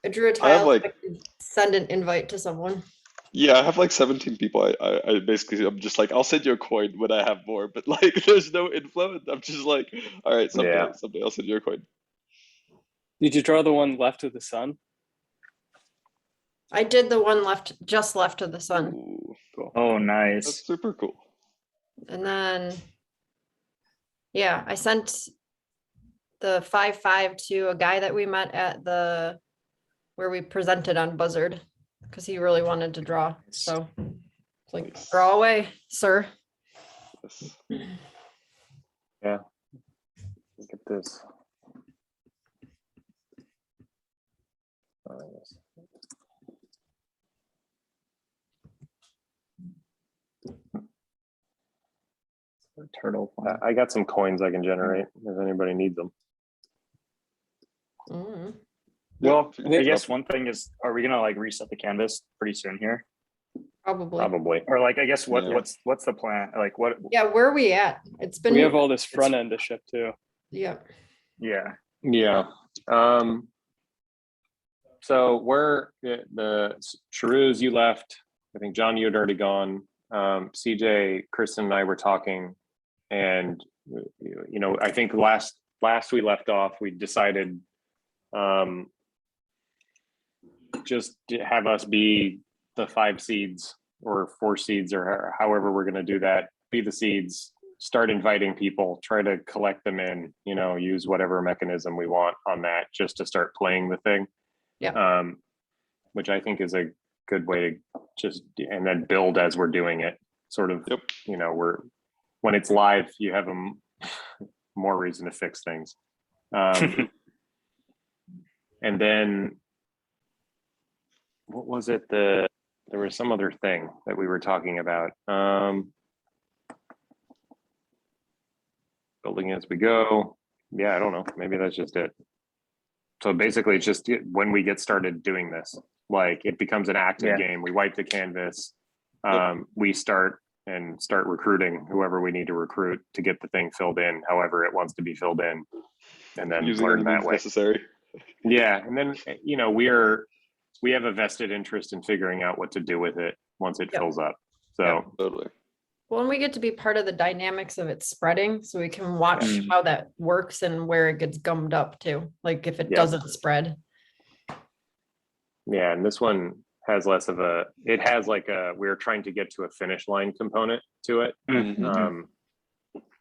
I drew a I have tile. like, I could send an invite to someone. yeah, I have like 17 people. I basically, I'm just like, I'll send you a coin when I have more, but like, there's no inflow. And I'm just like, all right, Yeah. someday I'll send you a coin. Did you draw the one left of the sun? I did the one just left of the sun. Ooh, Cool. Oh, that's nice. super cool. And then, yeah, I sent the 5-5 to a guy that we met at where we presented on Buzzard because he really wanted to draw. So it's like, Nice. draw away, sir. Yes. Yeah. Look at this. Oh, yes. Turtle. I got some coins I can generate if anybody needs them. Mm. Well, Yeah, I guess one thing is, are we gonna like reset the canvas pretty soon here? Probably. Probably. Or like, I guess Yeah. what's the plan? Like what? Yeah, where are we at? It's been. We have all this front end to ship too. Yeah. Yeah. Yeah. So where the Shahruz, you left. I think John, you had already gone. CJ, Kristen, and I were talking, and you know, I think last we left off, we decided just to have us be the 5 seeds or 4 seeds or however we're going to do that. Be the seeds. Start inviting people. Try to collect them in. You know, use whatever mechanism we want on that, just to start playing the thing. Yeah. Which I think is a good way to just, and then build as we're doing it. Sort of, Yep. you know, when it's live, you have more reason to fix things. And then, what was it? There was some other thing that we were talking about. Building as we go. Yeah, I don't know. Maybe that's just it. So basically, it's just when we get started doing this, like it becomes an active game. We wipe the canvas. We start recruiting whoever we need to recruit to get the thing filled in, however it wants to be filled in, and then Using learn any that means way. necessary. Yeah, and then you know we have a vested interest in figuring out what to do with it once it fills up. So Totally. Well, and we get to be part of the dynamics of it spreading, so we can watch how that works and where it gets gummed up too. Like if it doesn't spread. yeah, and this one has less of a. It has like we're trying to get to a finish line component to it,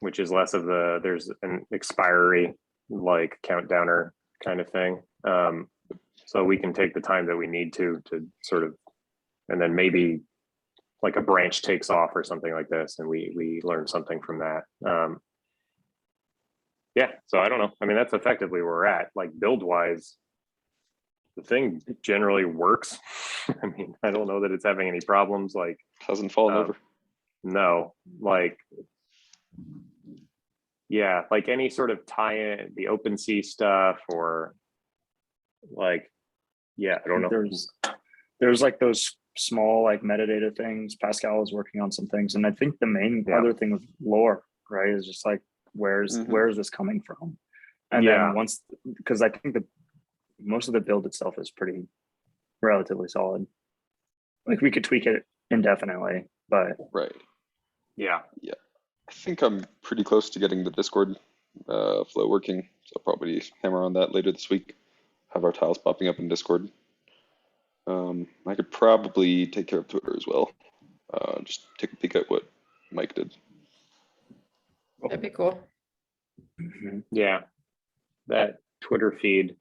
which is less of there's an expiry like countdowner kind of thing. So we can take the time that we need to sort of, and then maybe like a branch takes off or something like this, and we learn something from that. Yeah, so I don't know. I mean, that's effectively where we're at. Like build wise, the thing generally works. I mean, I don't know that it's having any problems. Like Hasn't fallen over. No, like yeah, like any sort of tie-in, the OpenSea stuff, or like, yeah, I don't know. There's like those small like metadata things. Pascal is working on some things, and I think the main other thing with lore, right, is just like where is this coming from? And then once, because I think most of the build itself is pretty relatively solid. Like we could tweak it indefinitely, but Right. Yeah. I think I'm pretty close to getting the Discord flow working. So I'll probably hammer on that later this week. Have our tiles popping up in Discord. I could probably take care of Twitter as well. Just take a peek at what Mike did. That'd be cool. Yeah, that Twitter feed.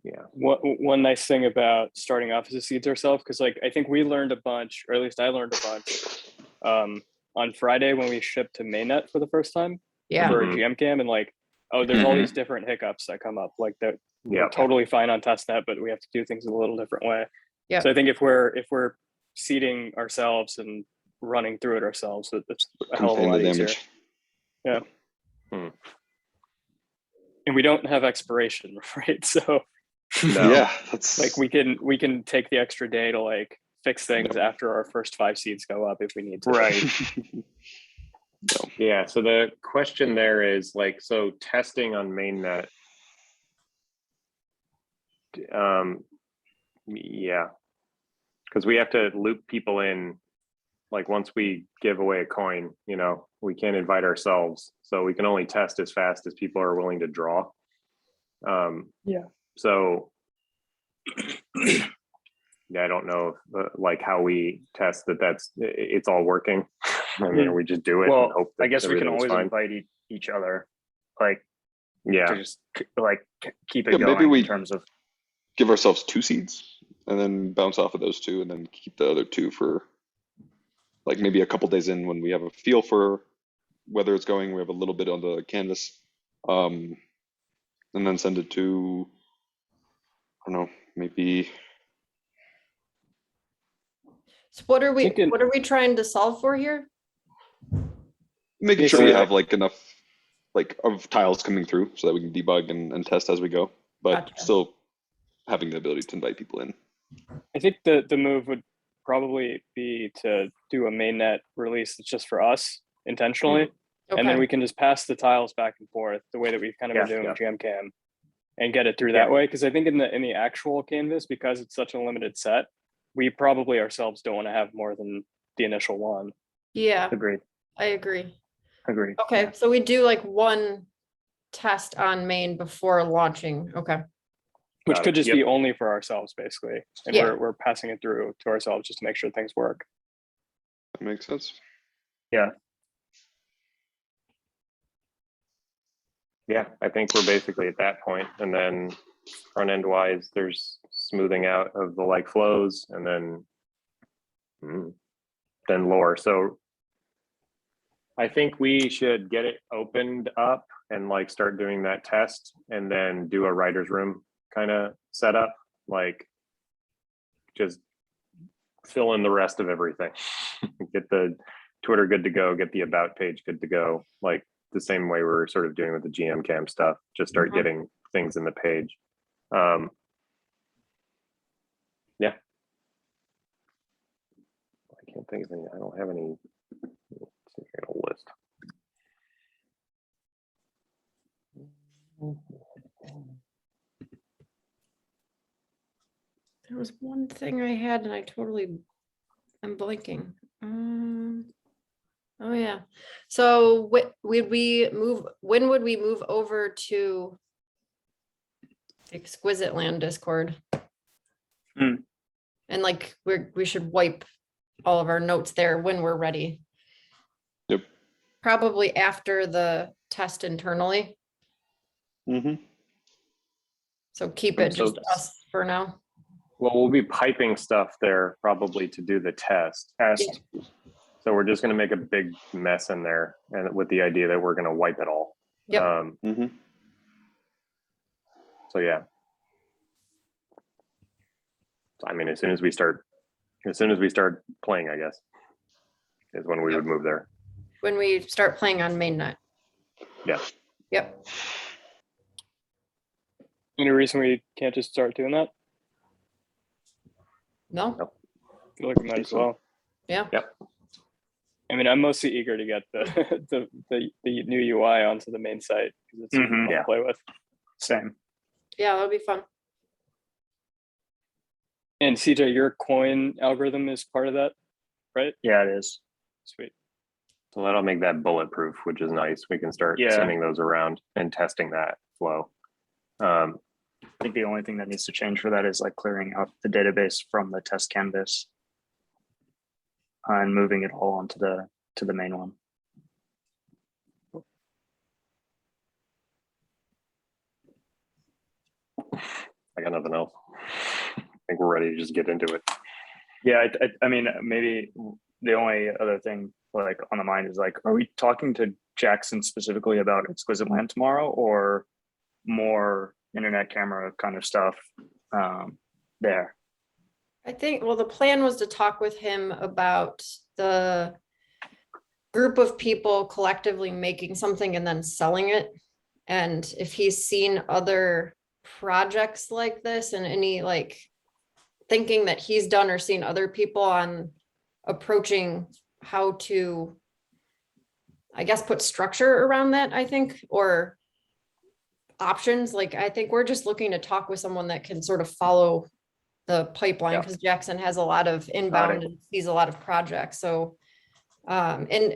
Yeah. One nice thing about starting off as a seeds ourselves, because like I think we learned a bunch, or at least I learned a bunch on Friday when we shipped to Mainnet for the first time for a gmcam, and like, oh, there's all these different hiccups that come up. Like that, we're totally fine on testnet, but we have to do things in a little different way. Yeah. So I think if we're seeding ourselves and running through it ourselves, it's a hell of a lot easier. Yeah. And we don't have expiration, right? So Yeah, that's like we can take the extra day to like fix things after our first 5 seeds go up if we need to. Right. So. Yeah, so the question there is like, so testing on mainnet. Yeah, because we have to loop people in. Like once we give away a coin, you know, we can't invite ourselves, so we can only test as fast as people are willing to draw. Yeah. So yeah, I don't know like how we test that it's all working. I mean, we just do it. Well, and hope that I guess we can everything's always fine. invite each other, like Yeah, to just like keep it Yeah, going maybe we in terms of. give ourselves 2 seeds and then bounce off of those 2 and then keep the other 2 for like maybe a couple days in when we have a feel for whether it's going, we have a little bit on the canvas, and then send it to, I don't know, maybe. So what are we trying to solve for here? Making sure we have like enough like of tiles coming through so that we can debug and test as we go, but Gotcha. still having the ability to invite people in. I think the move would probably be to do a mainnet release that's just for us intentionally. Okay. And then we can just pass the tiles back and forth the way that we've kind of been doing GMCam and get it through that way. Because I think in the actual canvas, because it's such a limited set, we probably ourselves don't want to have more than the initial one. Yeah, Agreed. I agree. Agreed. Okay, so we do like one test on main before launching. Okay. Which could just be only for ourselves, basically. And Yeah. we're passing it through to ourselves just to make sure things work. That makes sense. Yeah. yeah, I think we're basically at that point, and then front end wise, there's smoothing out of the like flows, and then lore. So I think we should get it opened up and like start doing that test, and then do a writer's room kind of setup, like just fill in the rest of everything. Get the Twitter good to go, get the about page good to go, like the same way we're sort of doing with the gmcam stuff. Just start getting things in the page. Yeah, I can't think of any. I don't have any. Let's see if I got a list. There was one thing I had and I'm blanking. Oh yeah. So when would we move over to Exquisite Land Discord? And like we should wipe all of our notes there when we're ready. Yep. Probably after the test internally. So keep it just us for now. Well, we'll be piping stuff there probably to do the test. So we're just going to make a big mess in there, and with the idea that we're going to wipe it all. Yep. So yeah. I mean, as soon as we start playing, I guess, is when we would move there. When we start playing on mainnet. Yeah. Yep. Any reason we can't just start doing that? No. I feel like we might as well. Yeah. Yep. I mean, I'm mostly eager to get the new UI onto the main site because it's fun to play with. Same. Yeah, that'll be fun. And CJ, your coin algorithm is part of that, right? Yeah, it is. Sweet. So that'll make that bulletproof, which is nice. We can start sending those around and testing that flow. I think the only thing that needs to change for that is like clearing out the database from the test canvas and moving it all onto the main one. I got nothing else. I think we're ready to just get into it. Yeah, I mean, maybe the only other thing like on the mind is like, are we talking to Jackson specifically about Exquisite Land tomorrow, or more internet camera kind of stuff there? I think, well, the plan was to talk with him about the group of people collectively making something and then selling it. And if he's seen other projects like this and any like thinking that he's done or seen other people on approaching how to, I guess, put structure around that, I think, or options. Like, I think we're just looking to talk with someone that can sort of follow the pipeline, because Jackson has a lot of inbound and sees a lot of projects. So, and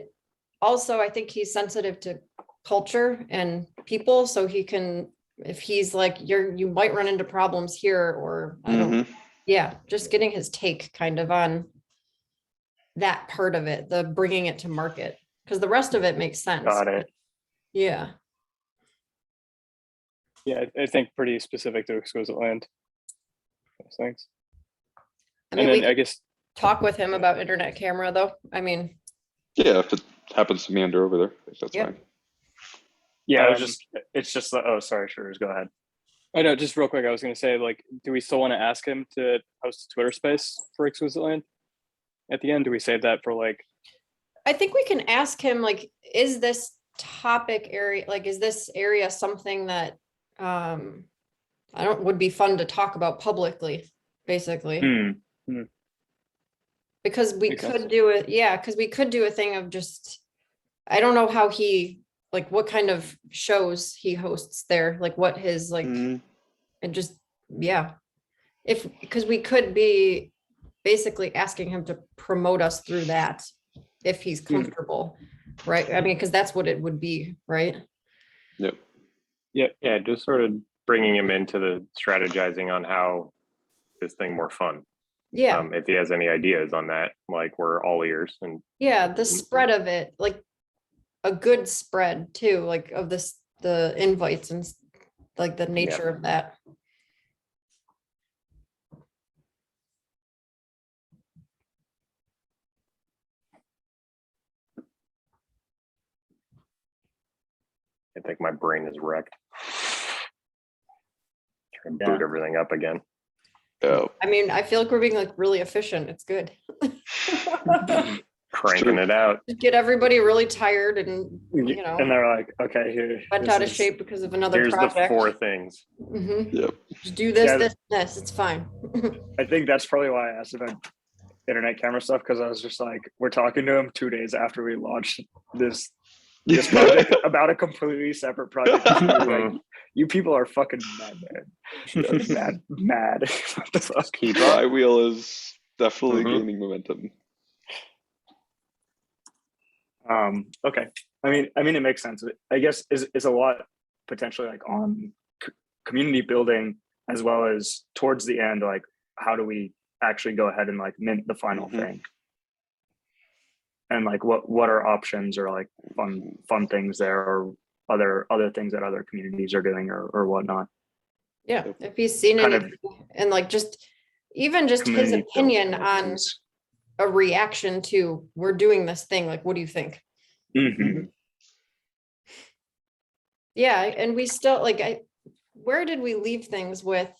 also I think he's sensitive to culture and people, so he can, if he's like, you might run into problems here, or I don't, just getting his take kind of on that part of it, the bringing it to market, because the rest of it makes sense. Got it. Yeah. Yeah, I think pretty specific to Exquisite Land. Thanks. I mean, and then we I guess talk with him about internet camera, though. I mean, yeah, if it happens to meander over there, I think that's fine. Yeah, it's just the, oh, sorry, Shahruz, go ahead. I know, just real quick, I was going to say, like, do we still want to ask him to host a Twitter space for Exquisite Land at the end? Do we save that for like? I think we can ask him, like, is this topic area, like, is this area something that would be fun to talk about publicly, basically. Because we could do it, because we could do a thing of just, I don't know how he, like, what kind of shows he hosts there, like what his, like, and just, because we could be basically asking him to promote us through that, if he's comfortable, right? I mean, because that's what it would be, right? Yep. Yeah, just sort of bringing him into the strategizing on how this thing more fun. Yeah. If he has any ideas on that, like, we're all ears. And the spread of it, like a good spread too, like of this, the invites and like the nature of that. I think my brain is wrecked. Trying to boot everything up again. Yeah. I mean, I feel like we're being like really efficient. It's good. Cranking it out. Get everybody really tired, and you know, and they're like, okay, here, went out of shape because of another here's project. the 4 things. Yep. Just do this, this. It's fine. I think that's probably why I asked about internet camera stuff, because I was just like, we're talking to him 2 days after we launched this project about a completely separate project. Like, you people are fucking mad, man. Mad. What the fuck? The flywheel is definitely gaining momentum. Okay. I mean, it makes sense. I guess is a lot potentially like on community building, as well as towards the end, like, how do we actually go ahead and like mint the final thing? And like, what are options, or like fun things there, or other things that other communities are doing, or whatnot. Yeah, if he's seen anything, and like just even just his opinion on a reaction to, we're doing this thing, like, what do you think? Yeah, and we still, like, where did we leave things with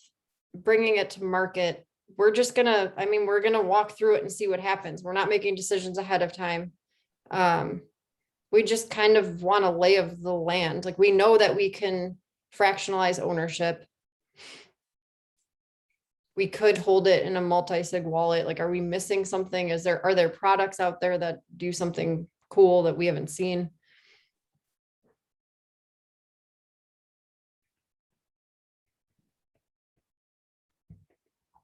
bringing it to market? We're just gonna, I mean, we're gonna walk through it and see what happens. We're not making decisions ahead of time. We just kind of want a lay of the land. Like, we know that we can fractionalize ownership. We could hold it in a multi-sig wallet. Like, are we missing something? Are there products out there that do something cool that we haven't seen?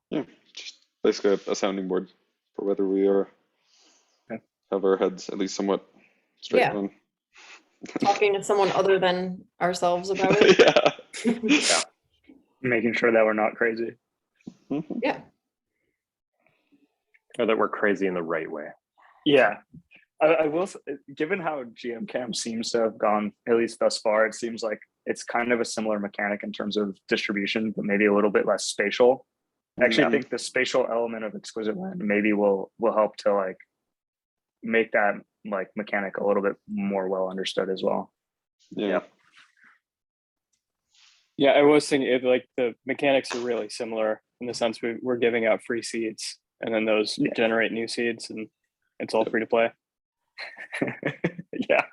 Yeah, just basically a sounding board for whether we are have our heads at least somewhat straight on. Talking to someone other than ourselves about it. Yeah. Making sure that we're not crazy. Yeah. Or that we're crazy in the right way. Yeah. I will, given how GMCam seems to have gone, at least thus far, it seems like it's kind of a similar mechanic in terms of distribution, but maybe a little bit less spatial. I actually think the spatial element of Exquisite Land maybe will help to like make that like mechanic a little bit more well understood as well. Yeah. Yeah, I was thinking like the mechanics are really similar in the sense we're giving out free seeds, and then those generate new seeds, and it's all free to play. Yeah.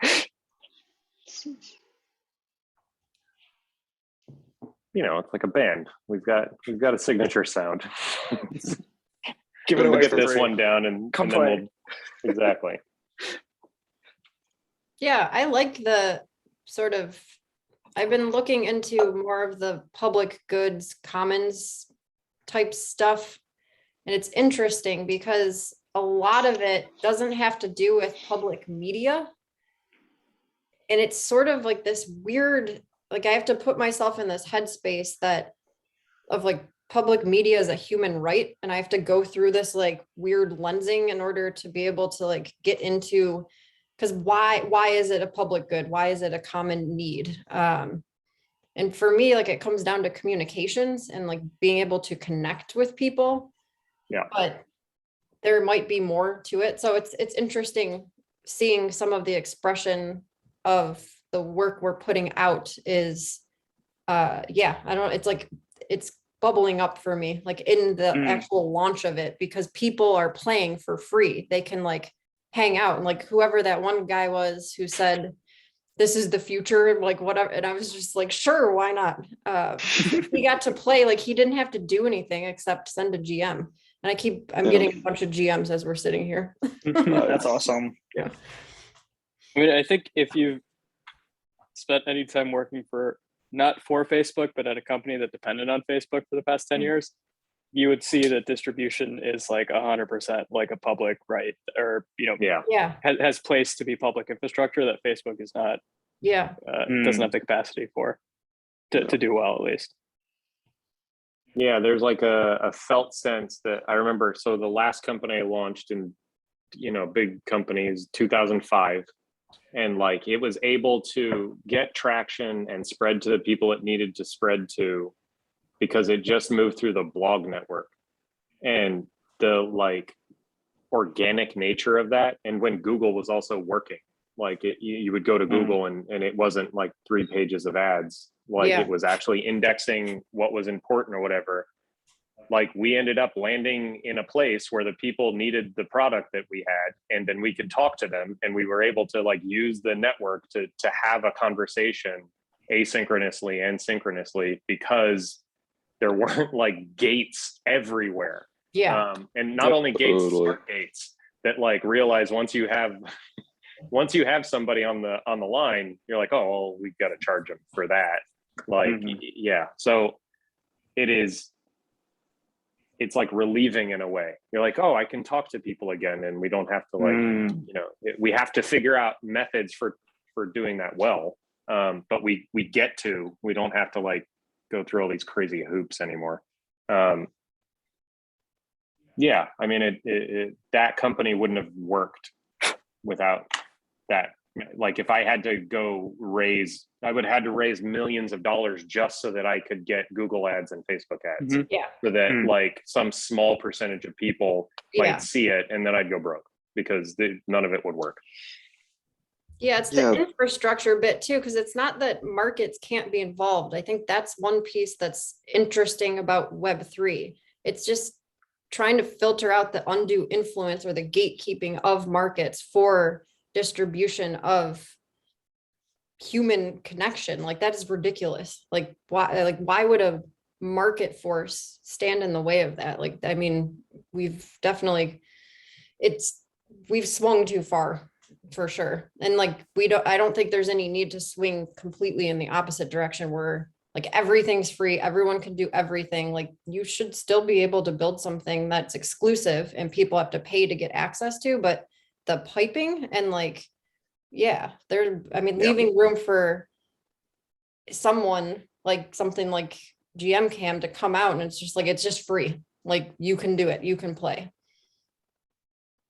You know, it's like a band. We've got a signature sound. Give it away get for this free. one down, and Come then play. exactly. Yeah, I like the sort of, I've been looking into more of the public goods commons type stuff. And it's interesting because a lot of it doesn't have to do with public media. And it's sort of like this weird, like I have to put myself in this headspace that of like public media is a human right. And I have to go through this like weird lensing in order to be able to like get into, because why is it a public good? Why is it a common need? And for me, like it comes down to communications and like being able to connect with people. Yeah. But there might be more to it. So it's interesting seeing some of the expression of the work we're putting out is yeah, I don't, it's like it's bubbling up for me, like in the actual launch of it, because people are playing for free. They can like hang out and like whoever that one guy was who said this is the future, like whatever. And I was just like, sure, why not? He got to play, like he didn't have to do anything except send a GM. And I'm getting a bunch of GMs as we're sitting here. That's awesome. Yeah. I mean, I think if you've spent any time working not for Facebook, but at a company that depended on Facebook for the past 10 years, you would see that distribution is like 100% like a public right, or, has place to be public infrastructure that Facebook is not, doesn't have the capacity for to do well, at least. Yeah, there's like a felt sense that I remember. So the last company I launched in, big companies, 2005, and like it was able to get traction and spread to the people it needed to spread to because it just moved through the blog network and the like organic nature of that. And when Google was also working, like you would go to Google and it wasn't like 3 pages of ads. Like it was actually indexing what was important or whatever. Like we ended up landing in a place where the people needed the product that we had, and then we could talk to them, and we were able to like use the network to have a conversation asynchronously and synchronously because there weren't like gates everywhere. Yeah. And not only gates, smart gates that like realize once you have somebody on the line, you're like, oh, well, we got to charge them for that. Like, so it's like relieving in a way. You're like, oh, I can talk to people again, and we don't have to like, we have to figure out methods for doing that well. But we don't have to like go through all these crazy hoops anymore. I mean, that company wouldn't have worked without that. Like if I had to I would have had to raise millions of dollars just so that I could get Google ads and Facebook ads. So that like some small percentage of people might see it, and then I'd go broke because none of it would work. Yeah, it's the infrastructure bit too, because it's not that markets can't be involved. I think that's one piece that's interesting about Web3. It's just trying to filter out the undue influence or the gatekeeping of markets for distribution of human connection. Like that is ridiculous. Like why would a market force stand in the way of that? Like, I mean, we've swung too far for sure. And like, I don't think there's any need to swing completely in the opposite direction where like everything's free, everyone can do everything. Like you should still be able to build something that's exclusive and people have to pay to get access to, but the piping and like, leaving room for someone like something like gmcam to come out and it's just like, it's just free. Like you can do it, you can play.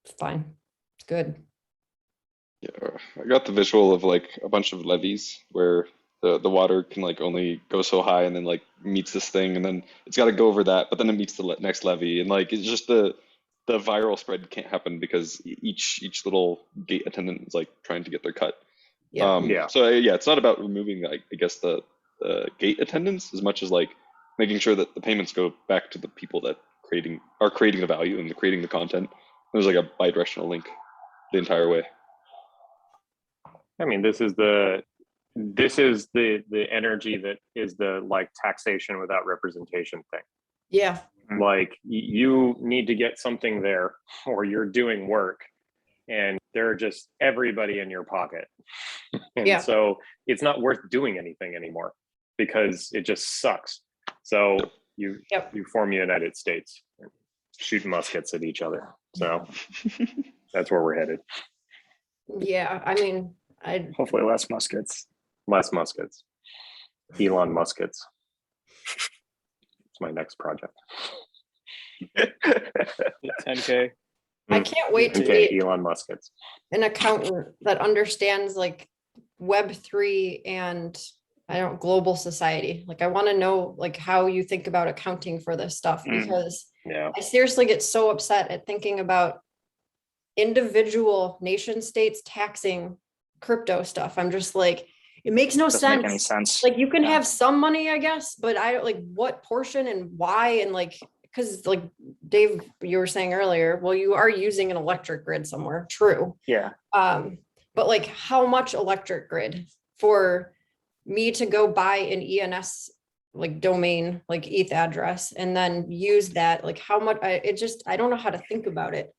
It's fine, it's good. Yeah, I got the visual of like a bunch of levees where the water can like only go so high and then like meets this thing and then it's got to go over that, but then it meets the next levee, and like it's just the viral spread can't happen because each little gate attendant is like trying to get their cut. So it's not about removing like I guess the gate attendants as much as like making sure that the payments go back to the people that are creating the value and creating the content. There's like a bi-directional link the entire way. I mean, this is the energy that is the like taxation without representation thing. Yeah. Like you need to get something there or you're doing work and they're just everybody in your pocket. And Yeah. so it's not worth doing anything anymore because it just sucks. So you form the United States, shooting muskets at each other. So that's where we're headed. Yeah, I mean, hopefully less muskets. Less muskets. Elon Muskets. It's my next project. 10K. I can't wait to Okay, be Elon Muskets. an accountant that understands like Web3 and global society. Like I want to know like how you think about accounting for this stuff, because I seriously get so upset at thinking about individual nation states taxing crypto stuff. I'm just like, it makes no sense. Doesn't make any sense. Like you can have some money, I guess, but I don't like what portion and why, and like, because like Dave, you were saying earlier, well, you are using an electric grid somewhere. True. Yeah. But like how much electric grid for me to go buy an ENS like domain, like ETH address, and then use that, like how much, I don't know how to think about it.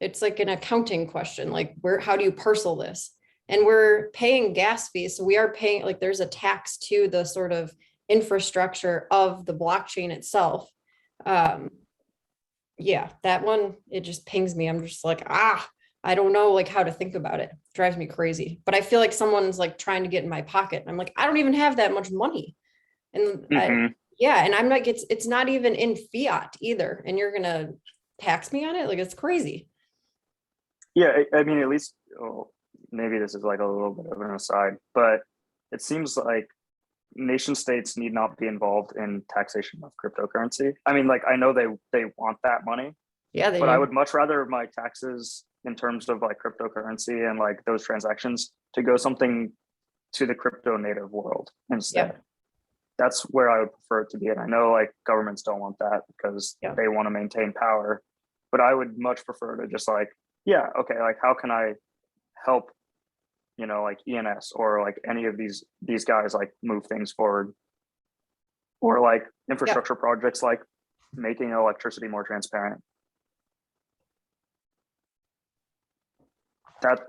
It's like an accounting question, like how do you parcel this? And we're paying gas fees. So we are paying, like there's a tax to the sort of infrastructure of the blockchain itself. Yeah, that one, it just pings me. I'm just like, I don't know like how to think about it. It drives me crazy. But I feel like someone's like trying to get in my pocket. I'm like, I don't even have that much money. And and I'm like, it's not even in fiat either. And you're gonna tax me on it? Like it's crazy. Yeah, I mean, at least maybe this is like a little bit of an aside, but it seems like nation states need not be involved in taxation of cryptocurrency. I mean, like I know they want that money. Yeah, but I would much rather my taxes in terms of like cryptocurrency and like those transactions to go something to the crypto native world instead. Yep. That's where I would prefer it to be. And I know like governments don't want that because they want to maintain power, but I would much prefer to just like, okay, like how can I help, like ENS or like any of these guys like move things forward, or like infrastructure projects like making electricity more transparent.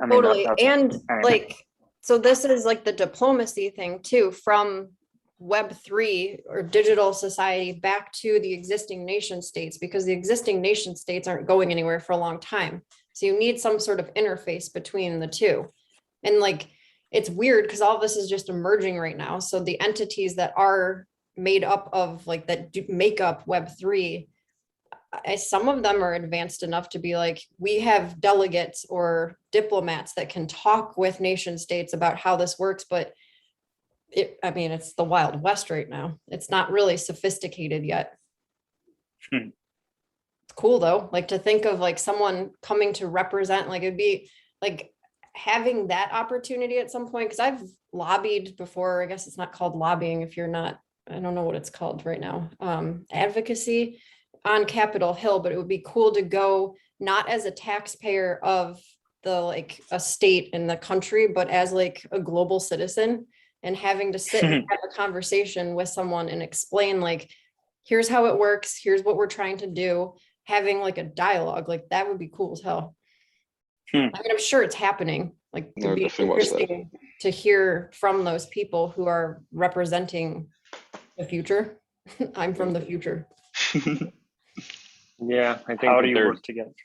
Totally. And like, so this is like the diplomacy thing too, from Web3 or digital society back to the existing nation states, because the existing nation states aren't going anywhere for a long time. So you need some sort of interface between the two. And like, it's weird because all of this is just emerging right now. So the entities that are made up of like that make up Web3, some of them are advanced enough to be like, we have delegates or diplomats that can talk with nation states about how this works, but it's the Wild West right now. It's not really sophisticated yet. It's cool though, like to think of like someone coming to represent, like it'd be like having that opportunity at some point, because I've lobbied before. I guess it's not called lobbying if you're not, I don't know what it's called right now, advocacy on Capitol Hill, but it would be cool to go not as a taxpayer of the like a state in the country, but as like a global citizen, and having to sit and have a conversation with someone and explain like, here's how it works, here's what we're trying to do, having like a dialogue, like that would be cool as hell. I mean, I'm sure it's happening. Like it'd be interesting to hear from those people who are representing the future. I'm from the future. Yeah, I think how do you work together?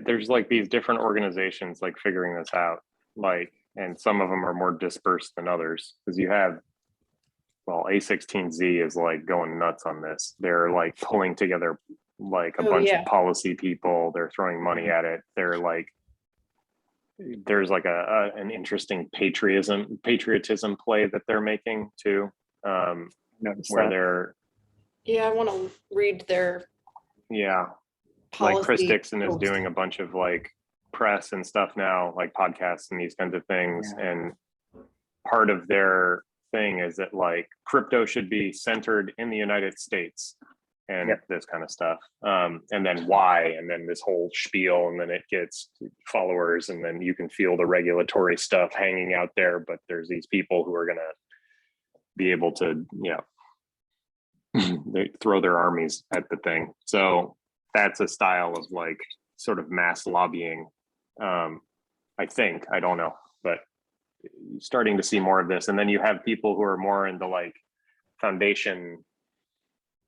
There's like these different organizations like figuring this out, like, and some of them are more dispersed than others, because you have, well, A16Z is like going nuts on this. They're like pulling together like a bunch of policy people. They're throwing money at it. They're like, there's like an interesting patriotism play that they're making too, where they're. Yeah, I want to read their. Yeah, like Chris Dixon is doing a bunch of like press and stuff now, like podcasts and these kinds of things. And part of their thing is that like crypto should be centered in the United States and this kind of stuff. And then why, and then this whole spiel, and then it gets followers, and then you can feel the regulatory stuff hanging out there, but there's these people who are going to be able to, they throw their armies at the thing. So that's a style of like sort of mass lobbying. I think, I don't know, but starting to see more of this. And then you have people who are more in the like foundation,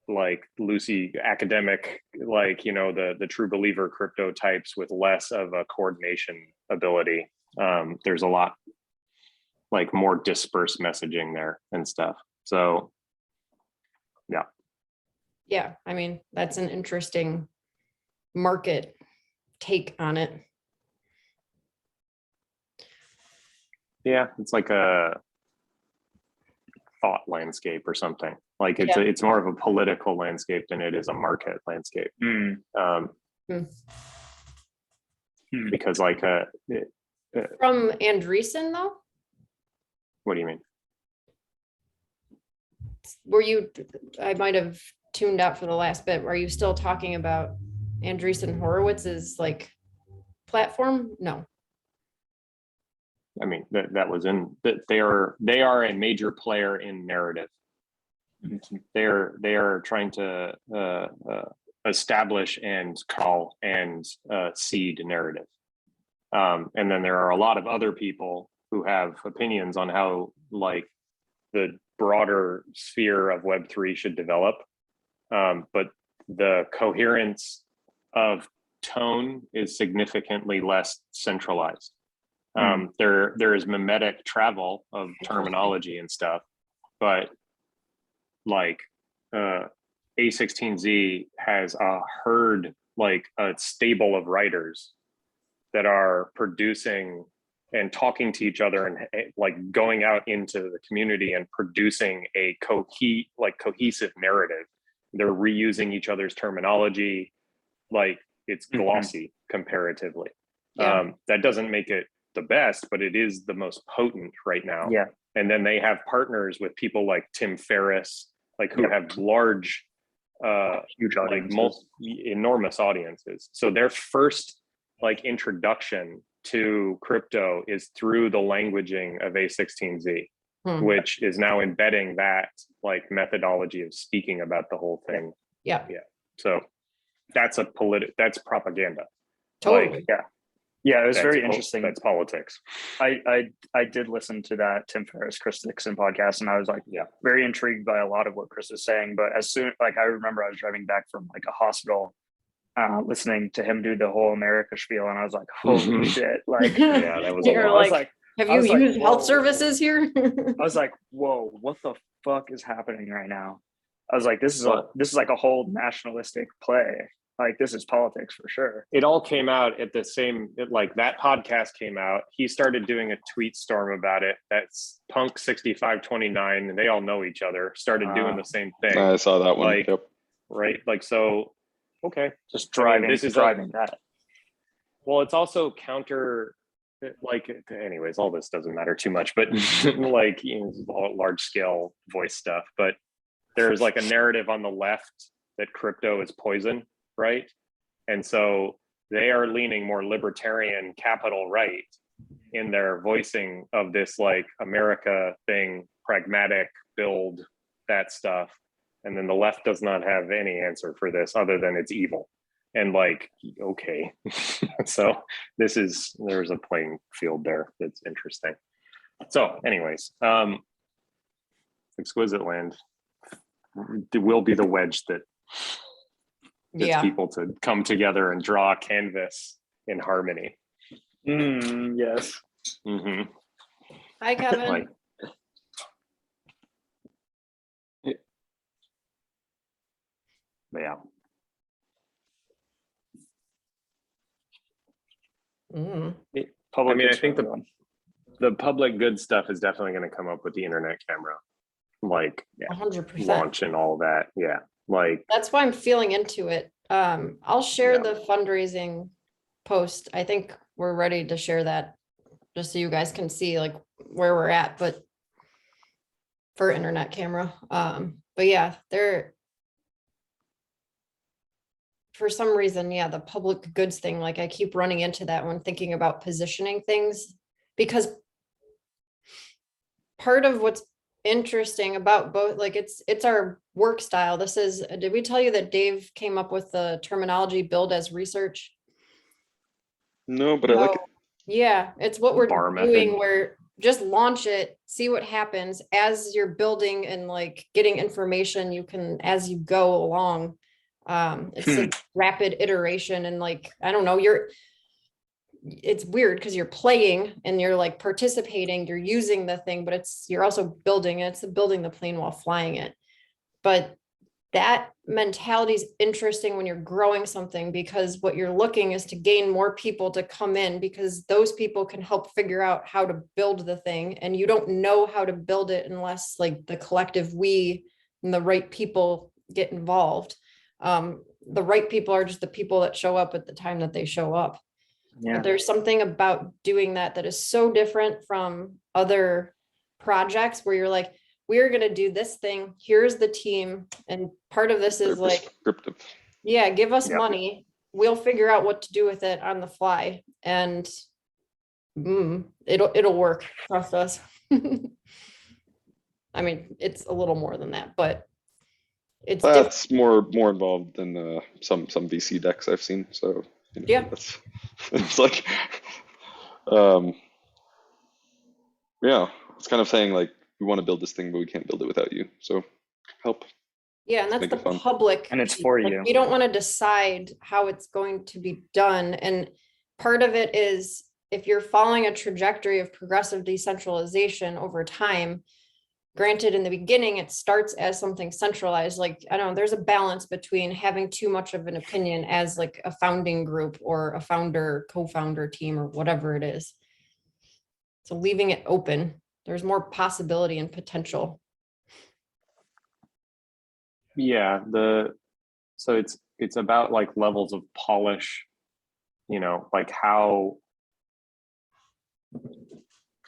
like Lucy academic, like, you know, the true believer crypto types with less of a coordination ability. There's a lot like more dispersed messaging there and stuff. So yeah. Yeah, I mean, that's an interesting market take on it. Yeah, it's like a thought landscape or something. Like it's more of a political landscape than it is a market landscape. Because like from Andreessen though? What do you mean? Were you, I might have tuned out for the last bit. Are you still talking about Andreessen Horowitz's like platform? No. I mean, that was in that they are a major player in narrative. They are trying to establish and call and seed narrative. And then there are a lot of other people who have opinions on how like the broader sphere of Web3 should develop. But the coherence of tone is significantly less centralized. There is mimetic travel of terminology and stuff, but like A16Z has a herd, like a stable of writers that are producing and talking to each other and like going out into the community and producing a cohesive narrative. They're reusing each other's terminology, like it's glossy comparatively. That doesn't make it the best, but it is the most potent right now. Yeah. And then they have partners with people like Tim Ferriss, like who have large, huge audiences, like enormous audiences. So their first like introduction to crypto is through the languaging of A16Z, which is now embedding that like methodology of speaking about the whole thing. Yeah. So that's that's propaganda. Totally. Like, yeah, it was very interesting. That's politics. I did listen to that Tim Ferriss, Kristen podcast, and I was like, very intrigued by a lot of what Chris is saying. But as soon, like, I remember I was driving back from like a hospital, listening to him do the whole America spiel, and I was like, holy shit! Like, that was. You're like, like, have you used health services here? I was like, whoa, what the fuck is happening right now? I was like, this is like a whole nationalistic play. Like, this is politics for sure. It all came out at the same, like that podcast came out. He started doing a tweet storm about it. That's Punk 6529, and they all know each other, started doing the same thing. I saw that one. Like, right? Like, so, okay. Just driving, this is driving that. Well, it's also counter, like, anyways, all this doesn't matter too much, but like, you know, large scale voice stuff. But there's like a narrative on the left that crypto is poison. Right. And so they are leaning more libertarian capital right in their voicing of this like America thing, pragmatic build, that stuff. And then the left does not have any answer for this other than it's evil. And like, okay. So there's a playing field there that's interesting. So anyways, Exquisite Land will be the wedge that gets people to come together and draw a canvas in harmony. Yes. Hi, Kevin. Like, yeah. I mean, I think the public good stuff is definitely going to come up with the internet camera, like 100% launch and all that. Yeah. Like, that's why I'm feeling into it. I'll share the fundraising post. I think we're ready to share that just so you guys can see like where we're at, but for internet camera. But yeah, for some reason, the public goods thing, like I keep running into that when thinking about positioning things, because part of what's interesting about both, like it's our work style. Did we tell you that Dave came up with the terminology build as research? No, but I like it. Yeah, it's what we're Bar doing method. where just launch it, see what happens as you're building and like getting information you can as you go along. It's a rapid iteration and like, I don't know, it's weird because you're playing and you're like participating, you're using the thing, but you're also building it. It's building the plane while flying it. But that mentality is interesting when you're growing something, because what you're looking is to gain more people to come in, because those people can help figure out how to build the thing. And you don't know how to build it unless like the collective we and the right people get involved. The right people are just the people that show up at the time that they show up. Yeah. But there's something about doing that is so different from other projects where you're like, we're going to do this thing. Here's the team. And part of this is like, prescriptive. Yeah, give us money. We'll figure out what to do with it on the fly. And it'll work. Trust us. I mean, it's a little more than that, but that's more involved than some VC decks I've seen. So it's like, yeah, it's kind of saying like, we want to build this thing, but we can't build it without you. So help. Yeah, and that's the public. And it's for you. You don't want to decide how it's going to be done. And part of it is if you're following a trajectory of progressive decentralization over time, granted, in the beginning, it starts as something centralized. Like, I don't know, there's a balance between having too much of an opinion as like a founding group or a founder, co-founder team or whatever it is. So leaving it open, there's more possibility and potential. Yeah, so it's about like levels of polish, you know, like how,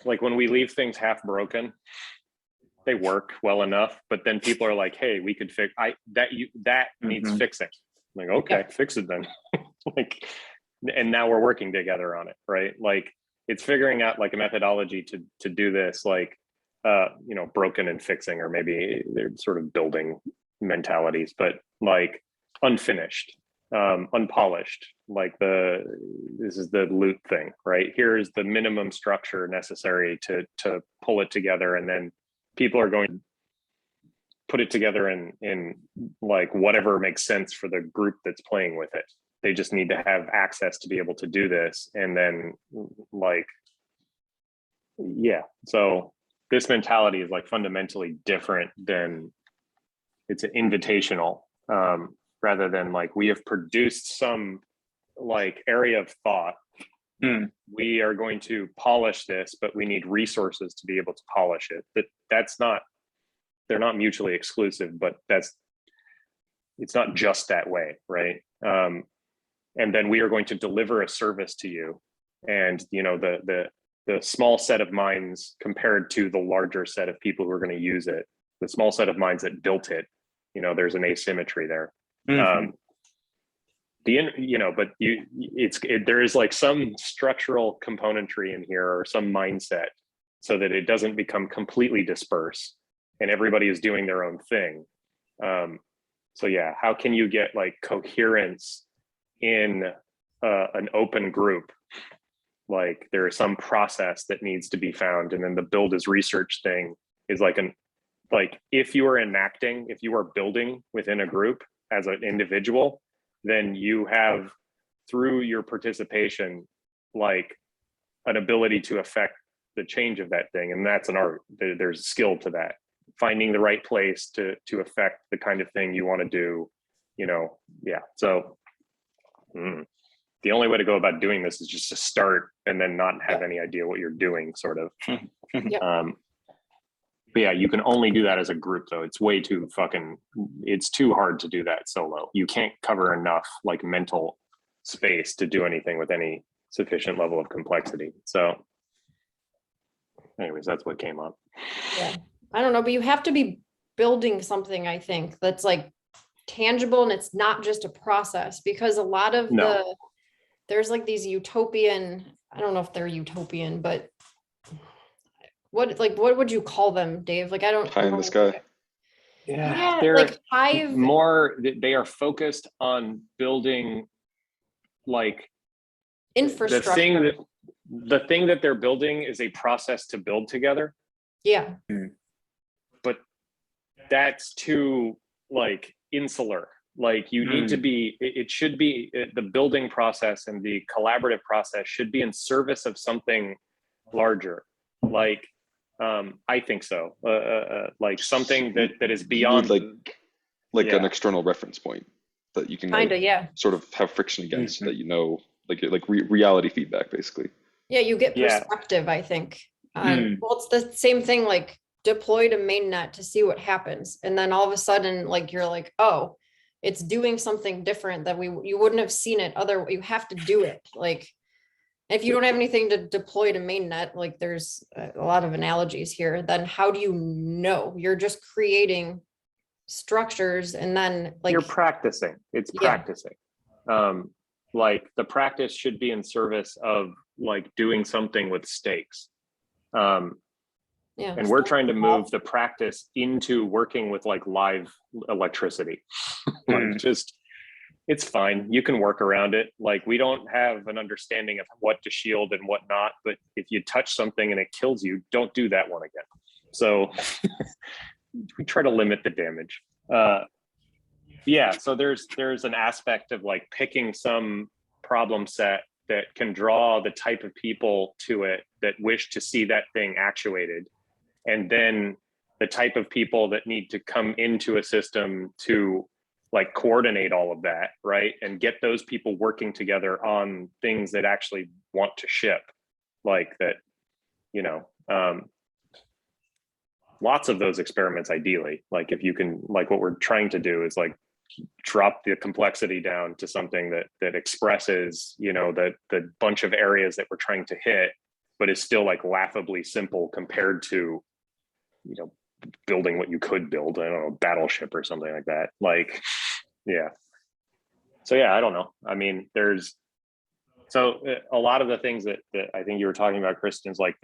like when we leave things half broken, they work well enough, but then people are like, hey, we could fix that needs fixing. I'm like, okay, fix it then. Like, and now we're working together on it, right? Like it's figuring out like a methodology to do this, like you know, broken and fixing, or maybe they're sort of building mentalities, but like unfinished, unpolished, like this is the loot thing, right? Here's the minimum structure necessary to pull it together, and then people are going to put it together in like whatever makes sense for the group that's playing with it. They just need to have access to be able to do this. And then like, yeah, so this mentality is like fundamentally different than, it's an invitational, rather than like, we have produced some like area of thought. We are going to polish this, but we need resources to be able to polish it. That's not, they're not mutually exclusive, but it's not just that way, right? And then we are going to deliver a service to you, and you know, the small set of minds compared to the larger set of people who are going to use it, the small set of minds that built it, you know, there's an asymmetry there. You know, but there is like some structural componentry in here, or some mindset, so that it doesn't become completely dispersed and everybody is doing their own thing. So yeah, how can you get like coherence in an open group? Like there is some process that needs to be found, and then the build as research thing is like if you are building within a group as an individual, then you have, through your participation, like an ability to affect the change of that thing. And that's an art. There's skill to that, finding the right place to affect the kind of thing you want to do, you know. Yeah, so the only way to go about doing this is just to start and then not have any idea what you're doing, sort of. But yeah, you can only do that as a group, though. It's way too it's too hard to do that solo. You can't cover enough like mental space to do anything with any sufficient level of complexity. So anyways, that's what came up. Yeah, I don't know, but you have to be building something, I think, that's like tangible, and it's not just a process, because a lot of there's like these utopian, I don't know if they're utopian, but what would you call them, Dave? Like, I don't Pie in the sky. Yeah, they're like hive. More, they are focused on building like infrastructure. The thing that they're building is a process to build together. Yeah. But that's too like insular. Like you need to be, it should be, the building process and the collaborative process should be in service of something larger. Like, I think so. Like something that is beyond, like an external reference point that you can sort of have friction against, that like reality feedback, basically. Yeah, you get perspective, I think. Well, it's the same thing, like deploy to mainnet to see what happens. And then all of a sudden, like, you're like, oh, it's doing something different that you wouldn't have seen it you have to do it. Like, if you don't have anything to deploy to mainnet, like there's a lot of analogies here, then how do you know? You're just creating structures and then like you're practicing. It's practicing. Like the practice should be in service of like doing something with stakes. And we're trying to move the practice into working with like live electricity. Like just, it's fine. You can work around it. Like we don't have an understanding of what to shield and what not, but if you touch something and it kills you, don't do that one again. So we try to limit the damage. Yeah, so there's an aspect of like picking some problem set that can draw the type of people to it that wish to see that thing actuated. And then the type of people that need to come into a system to like coordinate all of that, right? And get those people working together on things that actually want to ship, like that, you know, lots of those experiments ideally, like if you can, like what we're trying to do is like drop the complexity down to something that expresses, you know, the bunch of areas that we're trying to hit, but is still like laughably simple compared to, you know, building what you could build, I don't know, a battleship or something like that. Like, yeah. So yeah, I don't know. I mean, there's, so a lot of the things that I think you were talking about, Kristen, is like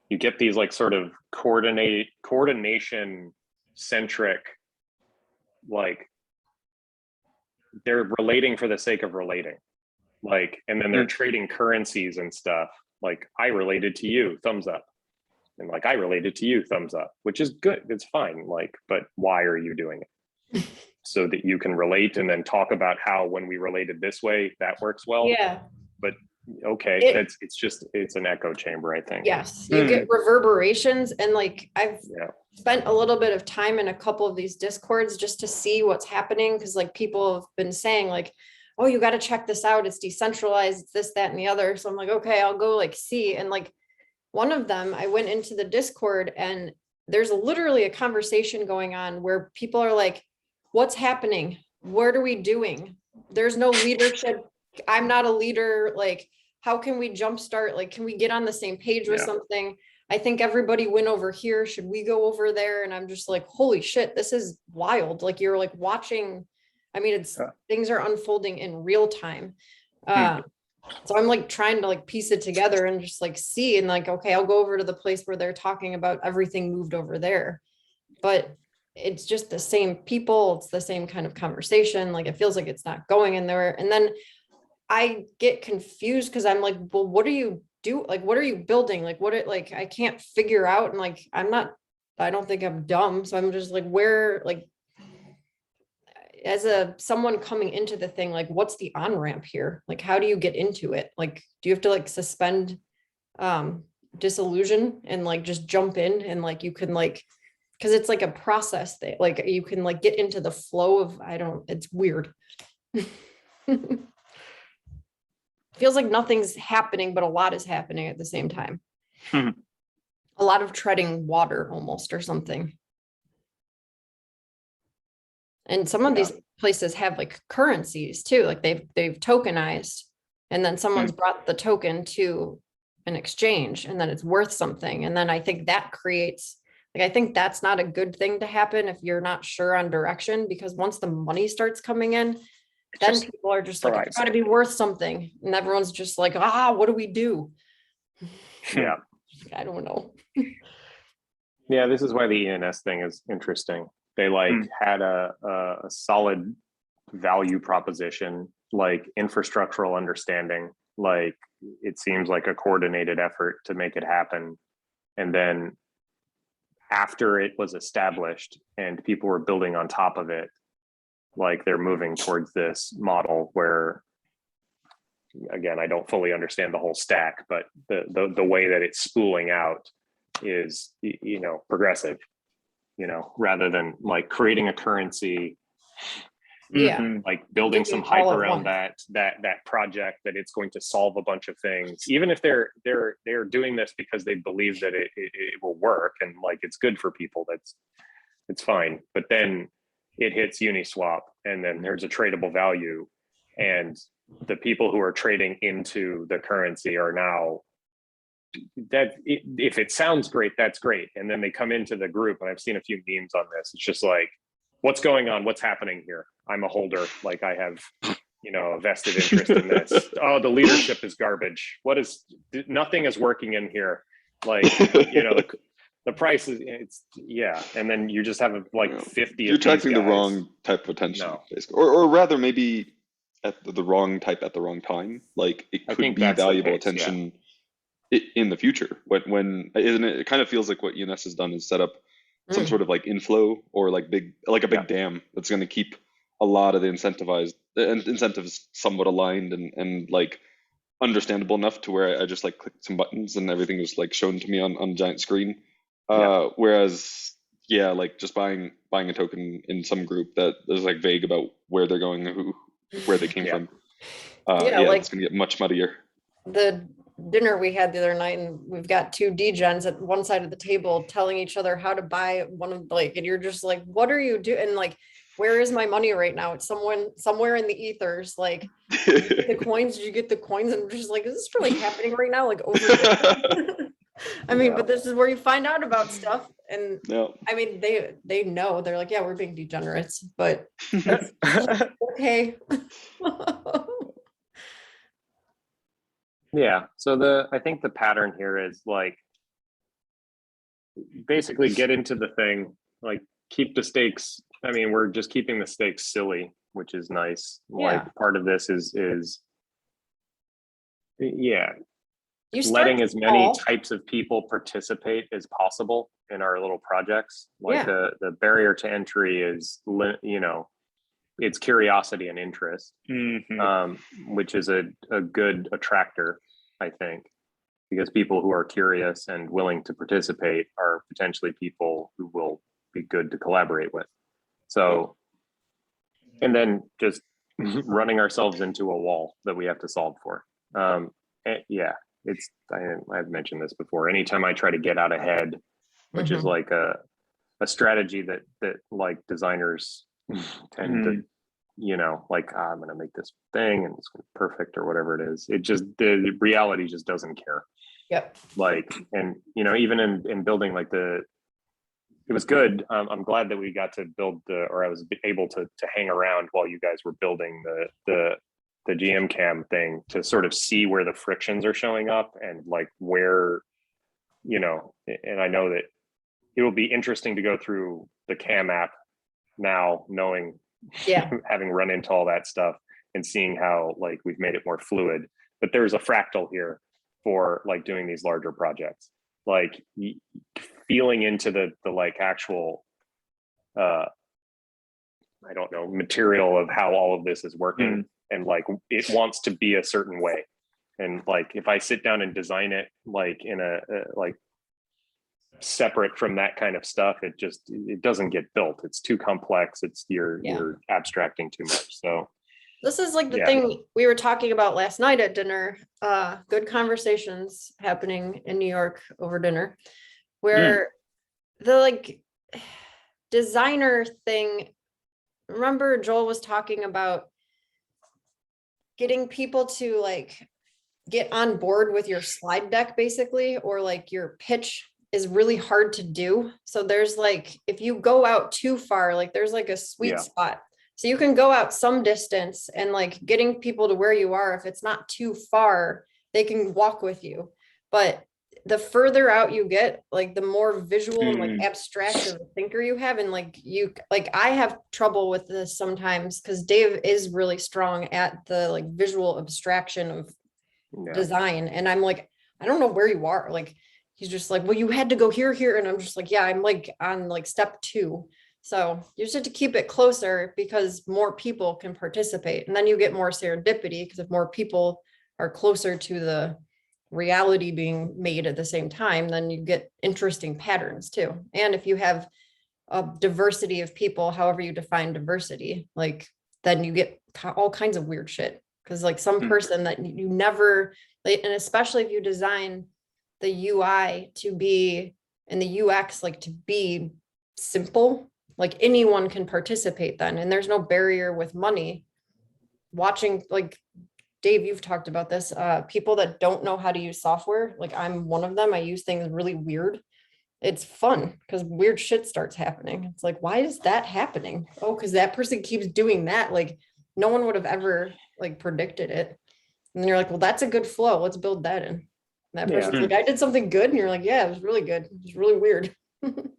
you get these like sort of coordination centric, like they're relating for the sake of relating, like, and then they're trading currencies and stuff. Like I related to you, thumbs up. And like, I related to you, thumbs up, which is good. It's fine. Like, but why are you doing it? So that you can relate and then talk about how when we related this way, that works well. Yeah. But okay, it's an echo chamber, I think. Yes, you get reverberations, and like I've spent a little bit of time in a couple of these discords just to see what's happening, because like people have been saying like, oh, you got to check this out, it's decentralized, it's this, that, and the other. So I'm like, okay, I'll go like see. And like one of them, I went into the Discord and there's literally a conversation going on where people are like, what's happening? What are we doing? There's no leadership. I'm not a leader. Like, how can we jumpstart? Like, can we get on the same page with something? I think everybody went over here. Should we go over there? And I'm just like, holy shit, this is wild. Like you're like watching, I mean, it's things are unfolding in real time. So I'm like trying to like piece it together and just like see, and like, okay, I'll go over to the place where they're talking about everything moved over there. But it's just the same people. It's the same kind of conversation. Like, it feels like it's not going in there. And then I get confused because I'm like, well, what do you do? Like, what are you building? Like, like, I can't figure out. And like, I don't think I'm dumb. So I'm just like, where, like, as someone coming into the thing, like, what's the on-ramp here? Like, how do you get into it? Like, do you have to like suspend disillusion and like just jump in, and like you can like, because it's like a process that like you can like get into the flow of, it's weird. Feels like nothing's happening, but a lot is happening at the same time. A lot of treading water almost, or something. And some of these places have like currencies too, like they've tokenized, and then someone's brought the token to an exchange, and then it's worth something. And then I think that creates, like, I think that's not a good thing to happen if you're not sure on direction, because once the money starts coming in, then people are just like, it's got to be worth something. And everyone's just like, what do we do? Yeah. I don't know. Yeah, this is why the ENS thing is interesting. They like had a solid value proposition, like infrastructural understanding. Like it seems like a coordinated effort to make it happen. And then after it was established and people were building on top of it, like they're moving towards this model where, again, I don't fully understand the whole stack, but the way that it's spooling out is, you know, progressive, you know, rather than like creating a currency, like building some hype around that project, that it's going to solve a bunch of things, even if they're doing this because they believe that it will work and like it's good for people, it's fine. But then it hits Uniswap and then there's a tradable value, and the people who are trading into the currency are now, that if it sounds great, that's great. And then they come into the group, and I've seen a few memes on this. It's just like, what's going on? What's happening here? I'm a holder. Like I have, you know, a vested interest in this. Oh, the leadership is garbage. Nothing is working in here. Like, you know, the price is, and then you just have like 50 You're attracting the wrong type of attention, basically. Or rather maybe at the wrong type at the wrong time. Like it could be valuable attention in the future. When isn't it? It kind of feels like what ENS has done is set up some sort of like inflow or like a big dam that's going to keep a lot of the incentives somewhat aligned and like understandable enough to where I just like clicked some buttons and everything was like shown to me on a giant screen. Whereas like just buying a token in some group that is like vague about where they're going, where they came from. Like, it's gonna get much muddier. The dinner we had the other night, and we've got two degens at one side of the table telling each other how to buy one of, like, and you're just like, what are you doing? And like, where is my money right now? It's somewhere in the ethers. Like, the coins, did you get the coins? And we're just like, is this really happening right now? Like over there. I mean, but this is where you find out about stuff. And I mean, they know, they're like, yeah, we're being degenerates, but that's okay. So I think the pattern here is like, basically get into the thing, like keep the stakes. I mean, we're just keeping the stakes silly, which is nice. Like part of this is letting as many types of people participate as possible in our little projects. Like the barrier to entry is, you know, it's curiosity and interest, which is a good attractor, I think, because people who are curious and willing to participate are potentially people who will be good to collaborate with. So, and then just running ourselves into a wall that we have to solve for. I've mentioned this before. Anytime I try to get out ahead, which is like a strategy that like designers tend to, you know, like, I'm going to make this thing and it's perfect or whatever it is. It just, the reality just doesn't care. Like, and, you know, even in building like it was good. I'm glad that we got to build I was able to hang around while you guys were building the gmcam thing, to sort of see where the frictions are showing up and like where, you know, and I know that it will be interesting to go through the cam app now, knowing, having run into all that stuff and seeing how like we've made it more fluid. But there's a fractal here for like doing these larger projects, like feeling into the like actual I don't know, material of how all of this is working. And like it wants to be a certain way, and like if I sit down and design it like in a like separate from that kind of stuff, it doesn't get built. It's too complex. You're abstracting too much. So this is like the thing we were talking about last night at dinner. Good conversations happening in New York over dinner, where the like designer thing. Remember Joel was talking about getting people to like get on board with your slide deck, basically, or like your pitch is really hard to do. So there's like, if you go out too far, like there's like a sweet spot. So you can go out some distance, and like getting people to where you are, if it's not too far, they can walk with you. But the further out you get, like the more visual and like abstract of a thinker you have. And like I have trouble with this sometimes because Dave is really strong at the like visual abstraction of design. And I'm like, I don't know where you are. Like, he's just like, well, you had to go here. And I'm just like, yeah, I'm like on like step 2. So you just have to keep it closer because more people can participate. And then you get more serendipity because if more people are closer to the reality being made at the same time, then you get interesting patterns too. And if you have a diversity of people, however you define diversity, like then you get all kinds of weird shit. Because like some person that you never, like, and especially if you design the UI to be and the UX like to be simple, like anyone can participate then, and there's no barrier with money. Watching, like Dave, you've talked about this, people that don't know how to use software, like I'm one of them. I use things really weird. It's fun because weird shit starts happening. It's like, why is that happening? Oh, because that person keeps doing that. Like no one would have ever like predicted it. And then you're like, well, that's a good flow. Let's build that in. And that person's like, I did something good. And you're like, yeah, it was really good. It was really weird.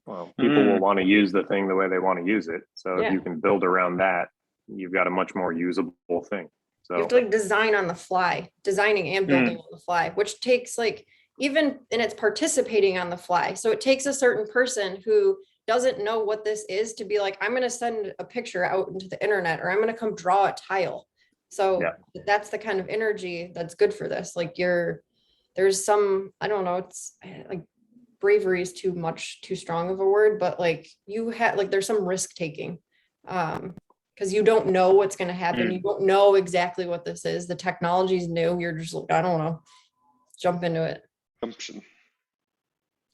Well, people will want to use the thing the way they want to use it. So if you can build around that, you've got a much more usable thing. So you have to like design on the fly, designing and building on the fly, which takes like, even, and it's participating on the fly. So it takes a certain person who doesn't know what this is to be like, I'm going to send a picture out into the internet, or I'm going to come draw a tile. So that's the kind of energy that's good for this. Like there's some, I don't know, it's like bravery is too strong of a word, but like you have, like, there's some risk taking. Because you don't know what's going to happen. You don't know exactly what this is. The technology's new. You're just like, I don't know. Jump into it. Gumption.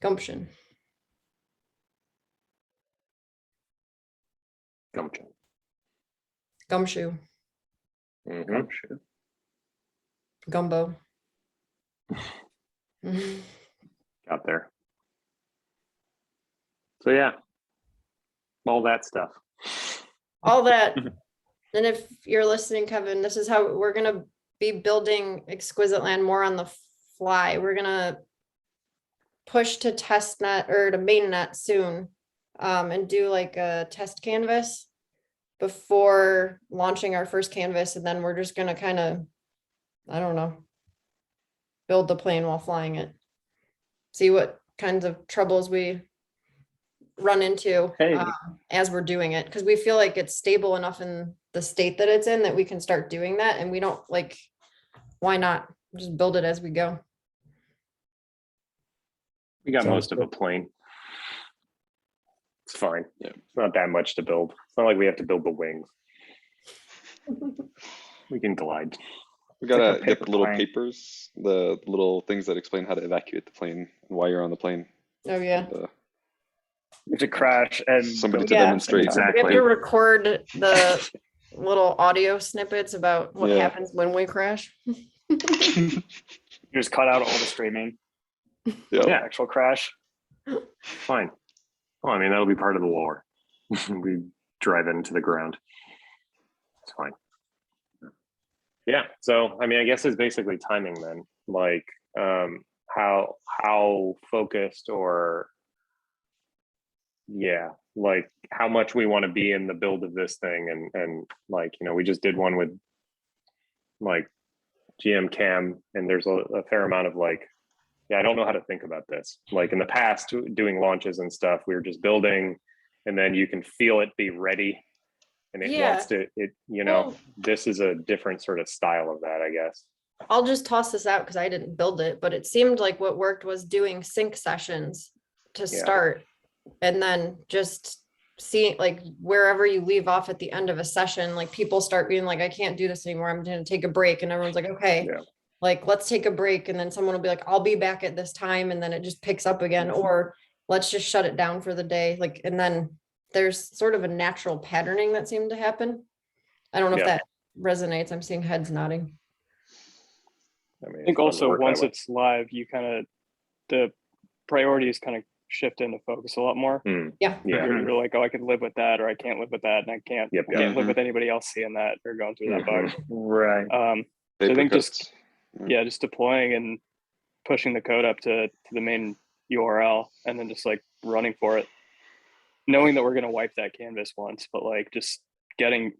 Gumshoe. Gumbo. Got there. So yeah, all that stuff. All that. And if you're listening, Kevin, this is how we're going to be building Exquisite Land more on the fly. We're going to push to testnet or to mainnet soon, and do like a test canvas before launching our first canvas. And then we're just going to kind of, I don't know, build the plane while flying it. See what kinds of troubles we run into as we're doing it, because we feel like it's stable enough in the state that it's in that we can start doing that. And we don't, like, why not just build it as we go? We got most of a plane. It's fine. Yeah, it's not that much to build. It's not like we have to build the wings. We can glide. We gotta get the little papers, the little things that explain how to evacuate the plane and why you're on the plane. Oh yeah. If it crash and somebody to demonstrate. Exactly. We have to record the little audio snippets about what happens when we crash. You just cut out all the streaming. Yeah. Actual crash. Fine. Well, I mean, that'll be part of the lore. We drive into the ground. It's fine. Yeah. So, I mean, I guess it's basically timing then. Like, how focused or like how much we want to be in the build of this thing, and like, you know, we just did one with like gmcam, and there's a fair amount of like, I don't know how to think about this. Like in the past, doing launches and stuff, we were just building, and then you can feel it be ready, and it wants to, this is a different sort of style of that, I guess. I'll just toss this out because I didn't build it, but it seemed like what worked was doing sync sessions to start, and then just seeing like wherever you leave off at the end of a session, like people start being like, I can't do this anymore, I'm going to take a break, and everyone's like, okay. Like, let's take a break. And then someone will be like, I'll be back at this time. And then it just picks up again, or let's just shut it down for the day. Like, and then there's sort of a natural patterning that seemed to happen. I don't know if that resonates. I'm seeing heads nodding. I think also once it's live, you kind of, the priorities kind of shift into focus a lot more. You're like, oh, I could live with that, or I can't live with that. And I can't live with anybody else seeing that or going through that bug. Right. So I think just deploying and pushing the code up to the main URL and then just like running for it, knowing that we're going to wipe that canvas once, but like just getting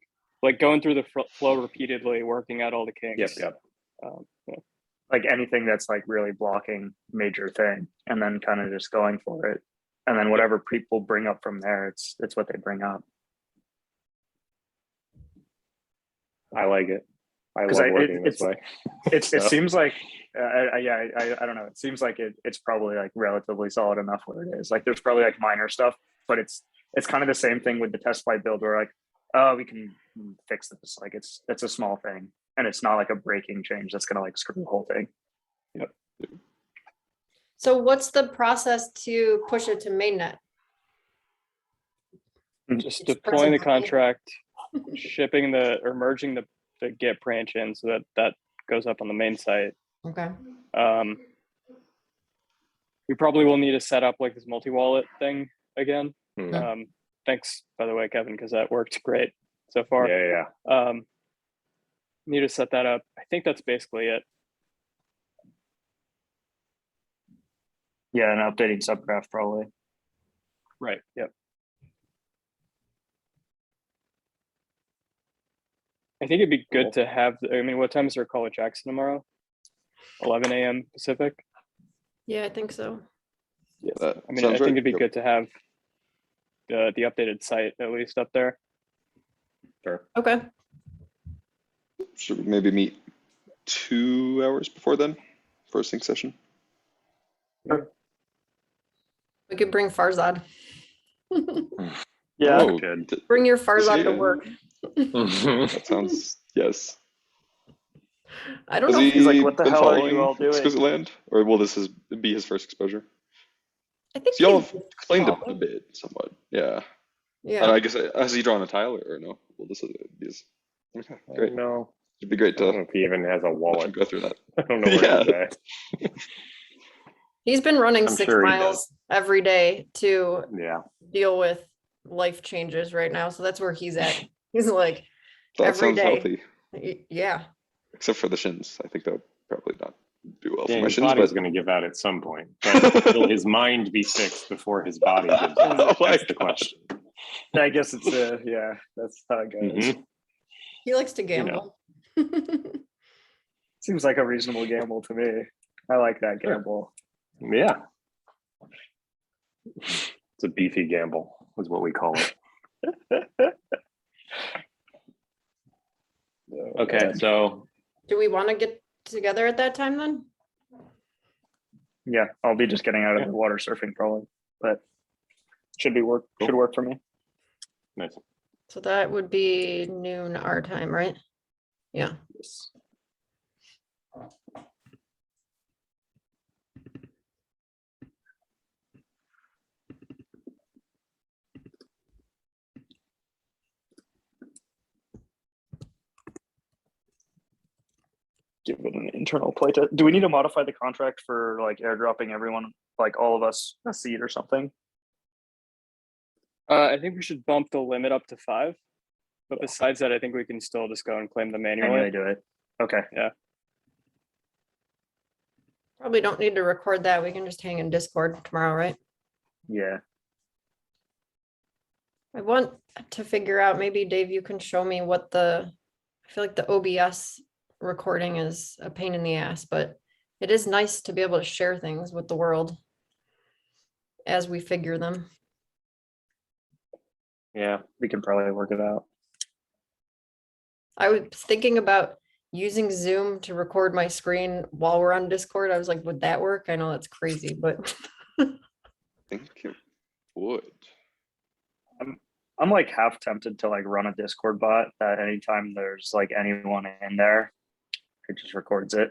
like going through the flow repeatedly, working out all the kinks. Yep. Yeah. Like anything that's like really blocking major thing, and then kind of just going for it, and then whatever people bring up from there, it's what they bring up. I like it. I 'Cause love working this way. It So, seems like I don't know. It seems like it's probably like relatively solid enough where it is. Like there's probably like minor stuff, but it's kind of the same thing with the test flight build where like, oh, we can fix this. Like it's a small thing, and it's not like a breaking change that's gonna like screw the whole thing. yep. So what's the process to push it to mainnet? Just deploying the contract, shipping or merging the Git branch in so that goes up on the main site. Okay. We probably will need to set up like this multi-wallet thing again. Hmm. Thanks, by the way, Kevin, because that worked great so far. Yeah. Need to set that up. I think that's basically it. Yeah, and updating subgraph probably. Right. Yep. I think it'd be good to have, I mean, what time is our call at Jackson tomorrow? 11 a.m. Pacific? Yeah, I think so. Yeah. That I mean, I sounds think right. it'd be Yep. good to have the updated site at least up there. Sure. Okay. Should we maybe meet 2 hours before then for a sync session? We could bring Farzad. Yeah. Oh, Good. Bring your Farzad to Yeah. work. That sounds, yes. I don't Has know. he He's like, what the been hell are you following all doing? Exquisite Land? Or will this be his first exposure? I think So y'all he's have explained a following. bit, somewhat. Yeah. Yeah. And I guess, has he drawn a tile or no? Well, this is, okay, great. No, It'd be great I don't know to if he even has a watch him wallet. go through that. I don't know where he's at. He's been running I'm 6 sure he miles every day to Yeah. deal with life changes right now. So that's where he's at. He's like, That every sounds day. healthy, Yeah. except for the shins. I think that would probably not do well Yeah, for my his shins, body's but going to give out at some point. But will his mind be fixed before his body gives out? Oh my That's the God. question. I guess it's yeah, that's how it goes. Mhm. He likes to You know. gamble. Seems like a reasonable gamble to me. I like that gamble. Yeah. It's a beefy gamble, is what we call it. Okay, so Do we want to get together at that time then? Yeah, I'll be just getting out of the water surfing probably, but should work for me. nice. So that would be noon our time, right? Yeah. Yes. Give it an internal playtest. Do we need to modify the contract for like airdropping everyone, like all of us, a seat or something? I think we should bump the limit up to 5. But besides that, I think we can still just go and claim them Manually manually. do it. Okay. Probably don't need to record that. We can just hang in Discord tomorrow, right? Yeah. I want to figure out, maybe Dave, you can show me what I feel like the OBS recording is a pain in the ass, but it is nice to be able to share things with the world as we figure them. Yeah. We can probably work it out. I was thinking about using Zoom to record my screen while we're on Discord. I was like, would that work? I know that's crazy, but I think it would. I'm like half tempted to like run a Discord bot that anytime there's like anyone in there, it just records it.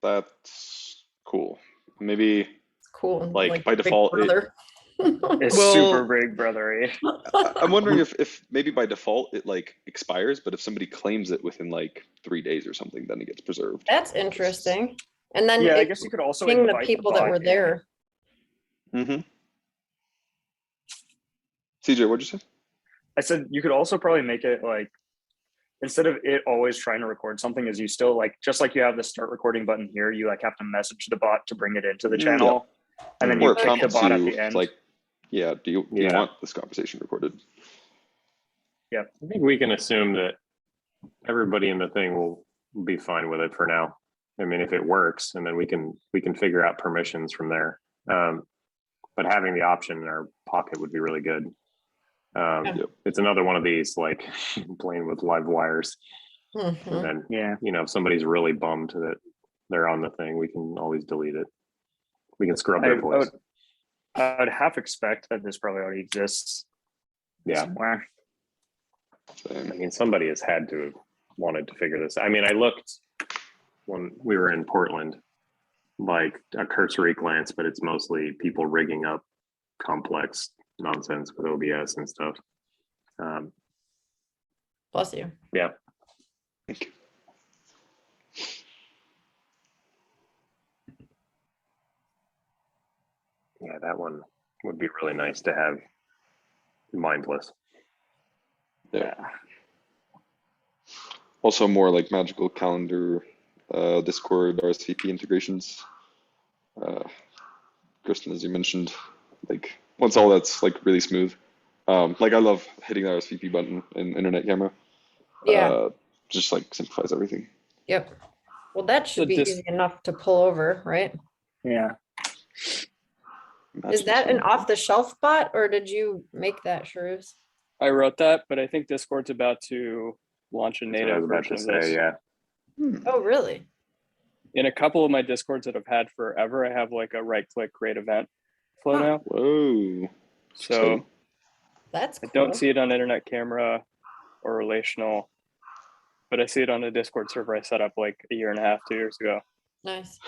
That's cool. Maybe it's cool. Like, by Big default, Brother. It's Well- super big brothery. I'm wondering if maybe by default it like expires, but if somebody claims it within like 3 days or something, then it gets preserved. That's interesting. And then Yeah, I it guess you could also ping the invite people that bot were in. there. Mm-hmm. CJ, what'd you say? I said you could also probably make it like instead of it always trying to record something, is you still like, just like you have the start recording button here, you like have to message the bot to bring it into the channel, and then Or you it kick the prompts bot at you, the end. like, yeah, do you want this conversation recorded? I think we can assume that everybody in the thing will be fine with it for now. I mean, if it works, and then we can figure out permissions from there. But having the option in our pocket would be really good. It's another one of these, like playing with live wires. And then, if somebody's really bummed that they're on the thing, we can always delete it. We can scrub their voice. I would half expect that this probably already exists somewhere. I mean, somebody has had to have wanted to figure this. I mean, I looked when we were in Portland, like a cursory glance, but it's mostly people rigging up complex nonsense with OBS and stuff. Bless you. Yeah. Thank you. Yeah, that one would be really nice to have mindless. Yeah. Also more like magical calendar, Discord, RSVP integrations. Kristen, as you mentioned, like once all that's like really smooth, like I love hitting the RSVP button in Internet Camera. Just like simplifies everything. Yep. Well, that should be easy enough to pull over, right? Yeah. Is that an off-the-shelf bot, or did you make that, Shahruz? I wrote that, but I think Discord's about to launch a native version of this. Oh, really? In a couple of my Discords that I've had forever, I have like a right-click create event flow now. Whoa. So that's cool. I don't see it on Internet Camera or Relational, but I see it on a Discord server I set up like a year and a half, 2 years ago. Nice.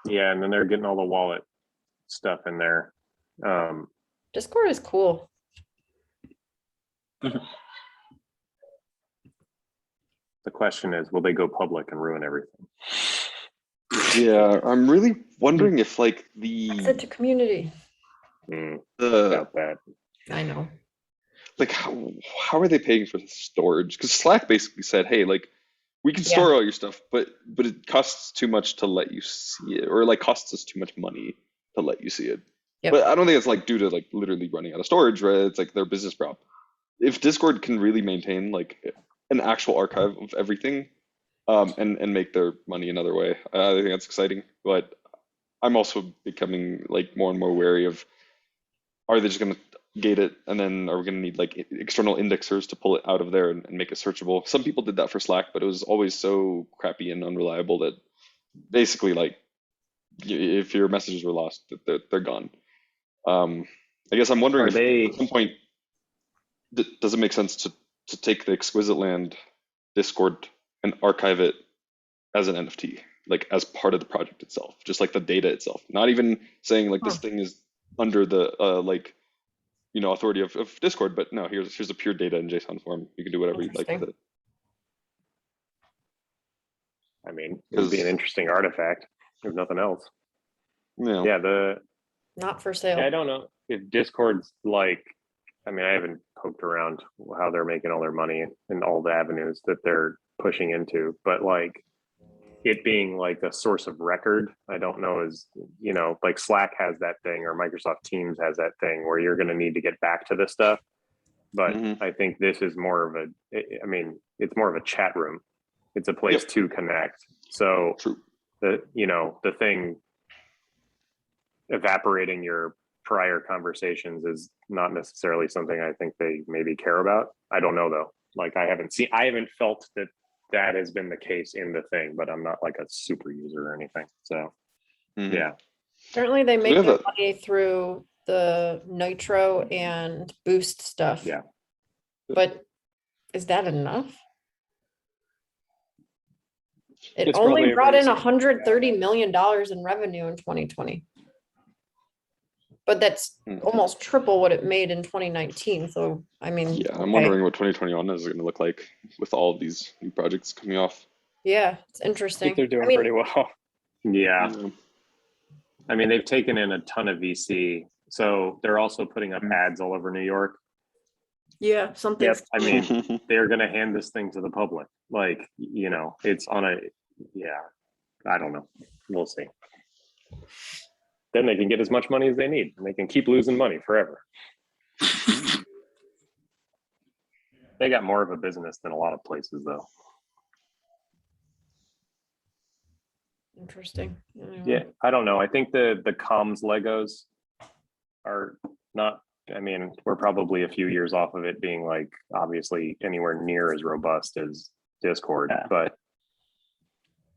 Yeah, and then they're getting all the wallet stuff in there. Discord is cool. The question is, will they go public and ruin everything? Yeah, I'm really wondering if like Exit to community. About that. I know. Like how are they paying for the storage? Because Slack basically said, hey, like we can store all your stuff, but it costs too much to let you see it, or like costs us too much money to let you see it. Yep. But I don't think it's like due to like literally running out of storage, right? It's like their business prop. If Discord can really maintain like an actual archive of everything, and make their money another way, I think that's exciting. But I'm also becoming like more and more wary of, are they just going to gate it, and then are we going to need like external indexers to pull it out of there and make it searchable? Some people did that for Slack, but it was always so crappy and unreliable that basically like if your messages were lost, they're gone. I guess I'm wondering if at some point, does it make sense to take the Exquisite Land Discord and archive it as an NFT, like as part of the project itself, just like the data itself, not even saying like this thing is under the like, authority of Discord, but no, here's a pure data in JSON form. You can do whatever you'd like with it. I mean, it would be an interesting artifact, if nothing else. Yeah. Not for sale. I don't know if Discord's like, I mean, I haven't poked around how they're making all their money and all the avenues that they're pushing into, but like it being like a source of record, I don't know, is, like Slack has that thing, or Microsoft Teams has that thing where you're going to need to get back to this stuff. But I think this is more of it's more of a chat room. It's a place to connect. So the thing evaporating your prior conversations is not necessarily something I think they maybe care about. I don't know though. Like I haven't felt that has been the case in the thing, but I'm not like a super user or anything. So yeah. Apparently they make their money through the Nitro and Boost stuff. Yeah. But is that enough? It's only only brought in $130 million in revenue in 2020. But that's almost triple what it made in 2019. So, I mean, I'm wondering what 2021 is going to look like with all of these new projects coming off. Yeah, it's interesting. I think they're doing pretty well. Yeah. I mean, they've taken in a ton of VC. So they're also putting up ads all over New York. Yeah, something. Yep. I mean, they're going to hand this thing to the public. Like, it's on a, I don't know. We'll see. Then they can get as much money as they need, and they can keep losing money forever. They got more of a business than a lot of places, though. Interesting. Yeah, I don't know. I think the comms Legos are not, I mean, we're probably a few years off of it being like obviously anywhere near as robust as Discord, but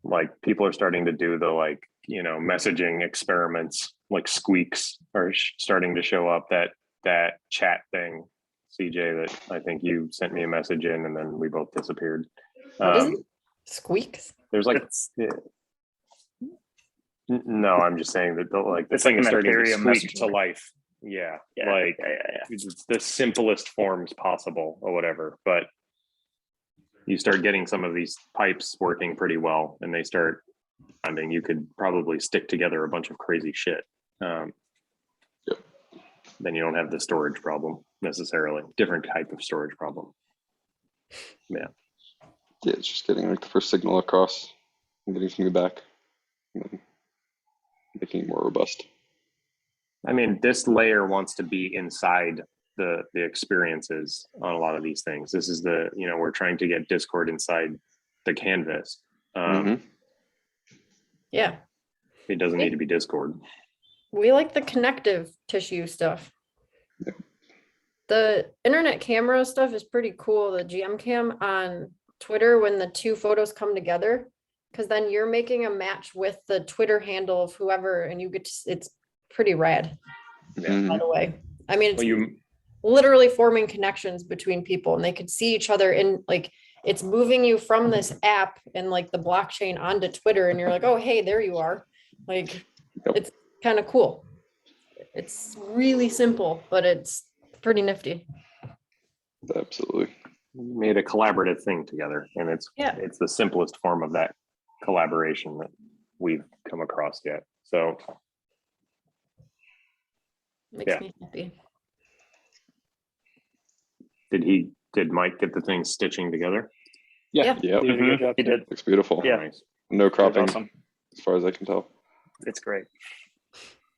like people are starting to do the like, messaging experiments, like squeaks are starting to show up, that chat thing, CJ, that I think you sent me a message in and then we both disappeared. What is it? Squeaks? There's like, no, I'm just saying that the It's thing like is starting to Ethereum squeak messaging. to life. Yeah. It's the simplest forms possible or whatever, but you start getting some of these pipes working pretty well and they start finding you could probably stick together a bunch of crazy shit. Then you don't have the storage problem necessarily. Different type of storage problem. Yeah. Yeah, it's just getting like the first signal across and getting something back and then making it more robust. I mean, this layer wants to be inside the experiences on a lot of these things. This is we're trying to get Discord inside the canvas. Yeah. It doesn't need to be Discord. We like the connective tissue stuff. Yeah. The internet camera stuff is pretty cool. The GM cam on Twitter, when the two photos come together, because then you're making a match with the Twitter handle of whoever, and you get it's pretty rad. Yeah. By the way, I mean, it's Well, literally forming connections between people, and they could see each other in like it's moving you from this app and like the blockchain onto Twitter, and you're like, oh, hey, there you are. Like, it's kind of cool. It's really simple, but it's pretty nifty. Absolutely. we made a collaborative thing together, and it's the simplest form of that collaboration that we've come across yet. So Makes me happy. Did Mike get the thing stitching together? Yeah. Yep. He did a good job. He did. Looks beautiful. Yeah. Nice. No crop on, Awesome. as far as I can tell. It's great.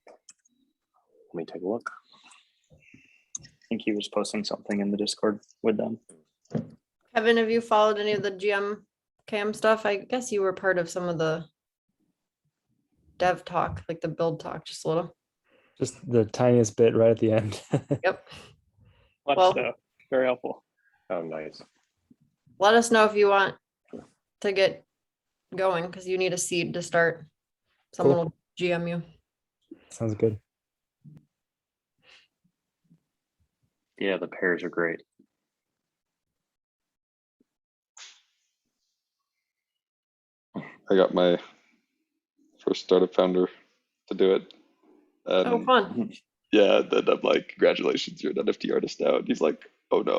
Let me take a look. I think he was posting something in the Discord with them. Kevin, have you followed any of the GM cam stuff? I guess you were part of some of the dev talk, like the build talk, just a little. Just the tiniest bit right at the end. Yep. Lot Well- of stuff. Very helpful. Oh, nice. Let us know if you want to get going, because you need a seed to start. Someone will GM you. Sounds good. Yeah, the pairs are great. I got my first startup founder to do it. Oh, fun. Yeah, then I'm like, congratulations, you're an NFT artist now. And he's like, oh no.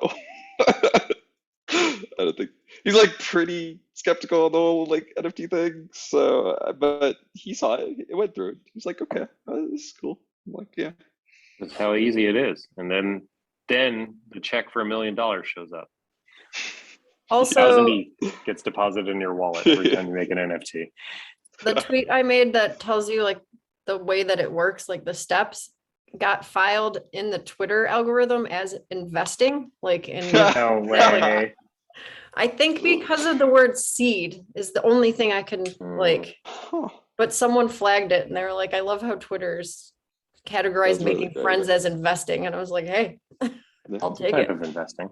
I don't think he's like pretty skeptical on the whole like NFT thing. So, but he saw it, it went through. He's like, okay, this is cool. I'm like, yeah. That's how easy it is. And then the check for $1 million shows up. Also, $1,000 gets deposited in your wallet every time you make an NFT. the tweet I made that tells you like the way that it works, like the steps, got filed in the Twitter algorithm as investing, like in No way. I think because of the word seed is the only thing I can like, Huh. but someone flagged it and they were like, I love how Twitter's categorized That's really making great. friends as investing. And I was like, hey, I'll take Type it. of investing.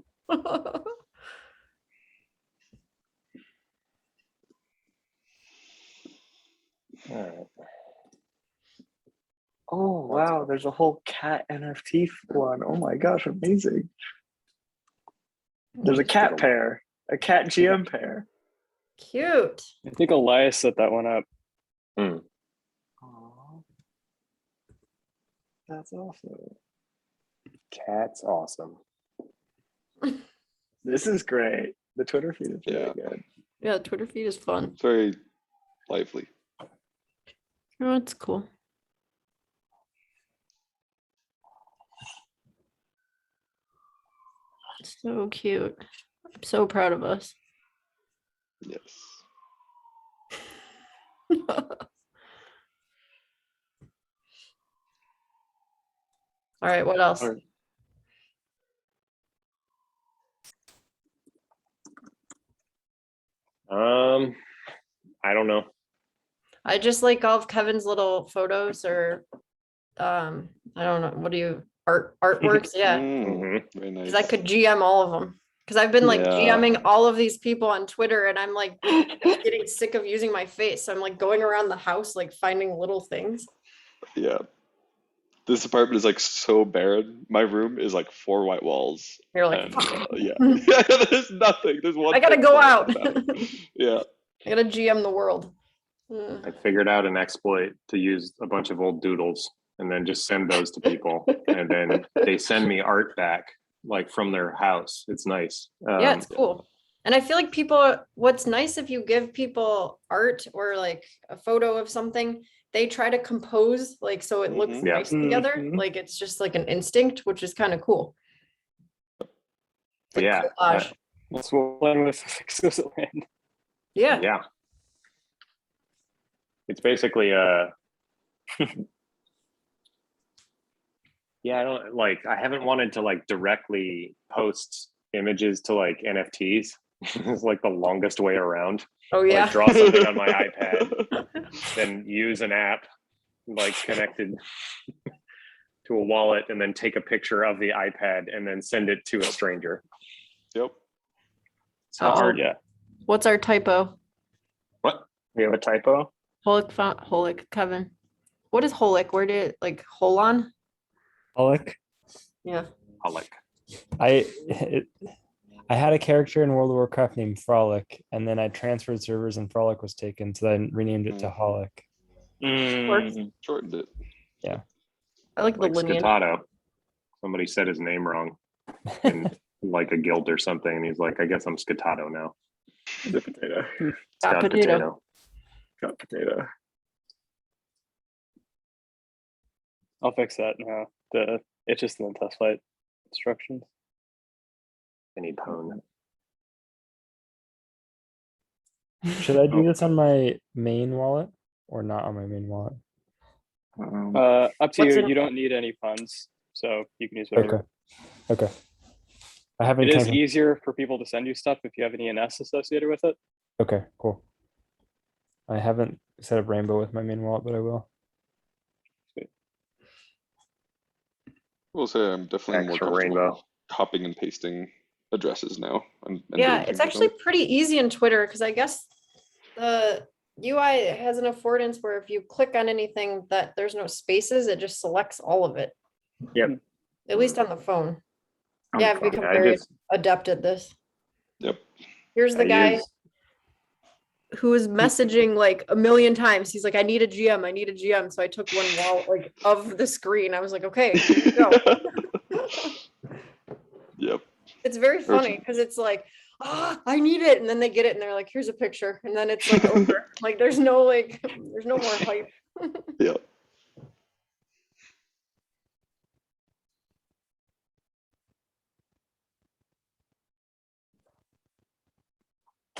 All right. Oh wow, there's a whole cat NFT one. Oh my gosh, amazing. There's a cat pair, a cat GM pair. Cute. I think Elias set that one up. Hmm. Aw. That's awesome. Cat's awesome. This is great. The Twitter feed is really Yeah. good. Yeah, the Twitter feed is fun. It's very lively. Oh, it's cool. So cute. I'm so proud of us. Yes. All right, what else? All right. I don't know. I just like all of Kevin's little photos or I don't know, what do you artworks? Yeah. Mhm. Very nice. Because I could GM all of them. Because I've been like Yeah. GMing all of these people on Twitter and I'm like getting sick of using my face. So I'm like going around the house, like finding little things. Yeah. This apartment is like so barren. My room is like 4 white walls. You're like, And, fuck. yeah. There's nothing. There's one. I gotta thing go going out. on now. Yeah. I gotta GM the world. I figured out an exploit to use a bunch of old doodles and then just send those to people. And then they send me art back, like from their house. It's nice. Yeah, it's cool. And I feel like people, what's nice if you give people art or like a photo of something, they try to compose like so it looks Mhm. Yeah. nice together. Mhm. Like it's just like an instinct, which is kind of cool. It's like Yeah. collage. That's what we're playing with Exquisite Land. Yeah. Yeah. It's basically yeah, I haven't wanted to like directly post images to like NFTs. It's like the longest way around. Oh yeah. Like draw something on my iPad, then use an app like connected to a wallet, and then take a picture of the iPad and then send it to a stranger. Yep. It's not hard. Yeah. What's our typo? What? We have a typo. Holic, Kevin. What is holic? Where did it like holon? Alec, Yeah. I like. I had a character in World of Warcraft named Frolic, and then I transferred servers and Frolic was taken, so I renamed it to Holic. Shortened it. I like the Like lineage. Scatato. Somebody said his name wrong in like a guild or something, and he's like, I guess I'm Scatato now. The potato. Got Scott potato. Got potato. I'll fix that now. It's just in the test flight instructions. Any pwn. Should I do this on my main wallet or not on my main wallet? Up to What's you. in- You don't need any funds, so you can use whatever. Okay. I haven't. It is taken- easier for people to send you stuff if you have an ENS associated with it. Okay, cool. I haven't set up Rainbow with my main wallet, but I will. Will say I'm definitely more Extra comfortable rainbow. copying and pasting addresses now. And Yeah, doing it's things with actually them. pretty easy in Twitter because I guess the UI has an affordance where if you click on anything that there's no spaces, it just selects all of it. Yep. At least on the phone. On Yeah, the I've phone. become I very just adept at this. Yep. Here's the I guy use- who was messaging like a million times. He's like, I need a GM, I need a GM. So I took one wall like of the screen. I was like, okay, here you go. Yep. It's very funny because it's like, I need it. And then they get it and they're like, here's a picture. And then it's like over. Like there's no more hype. Yep.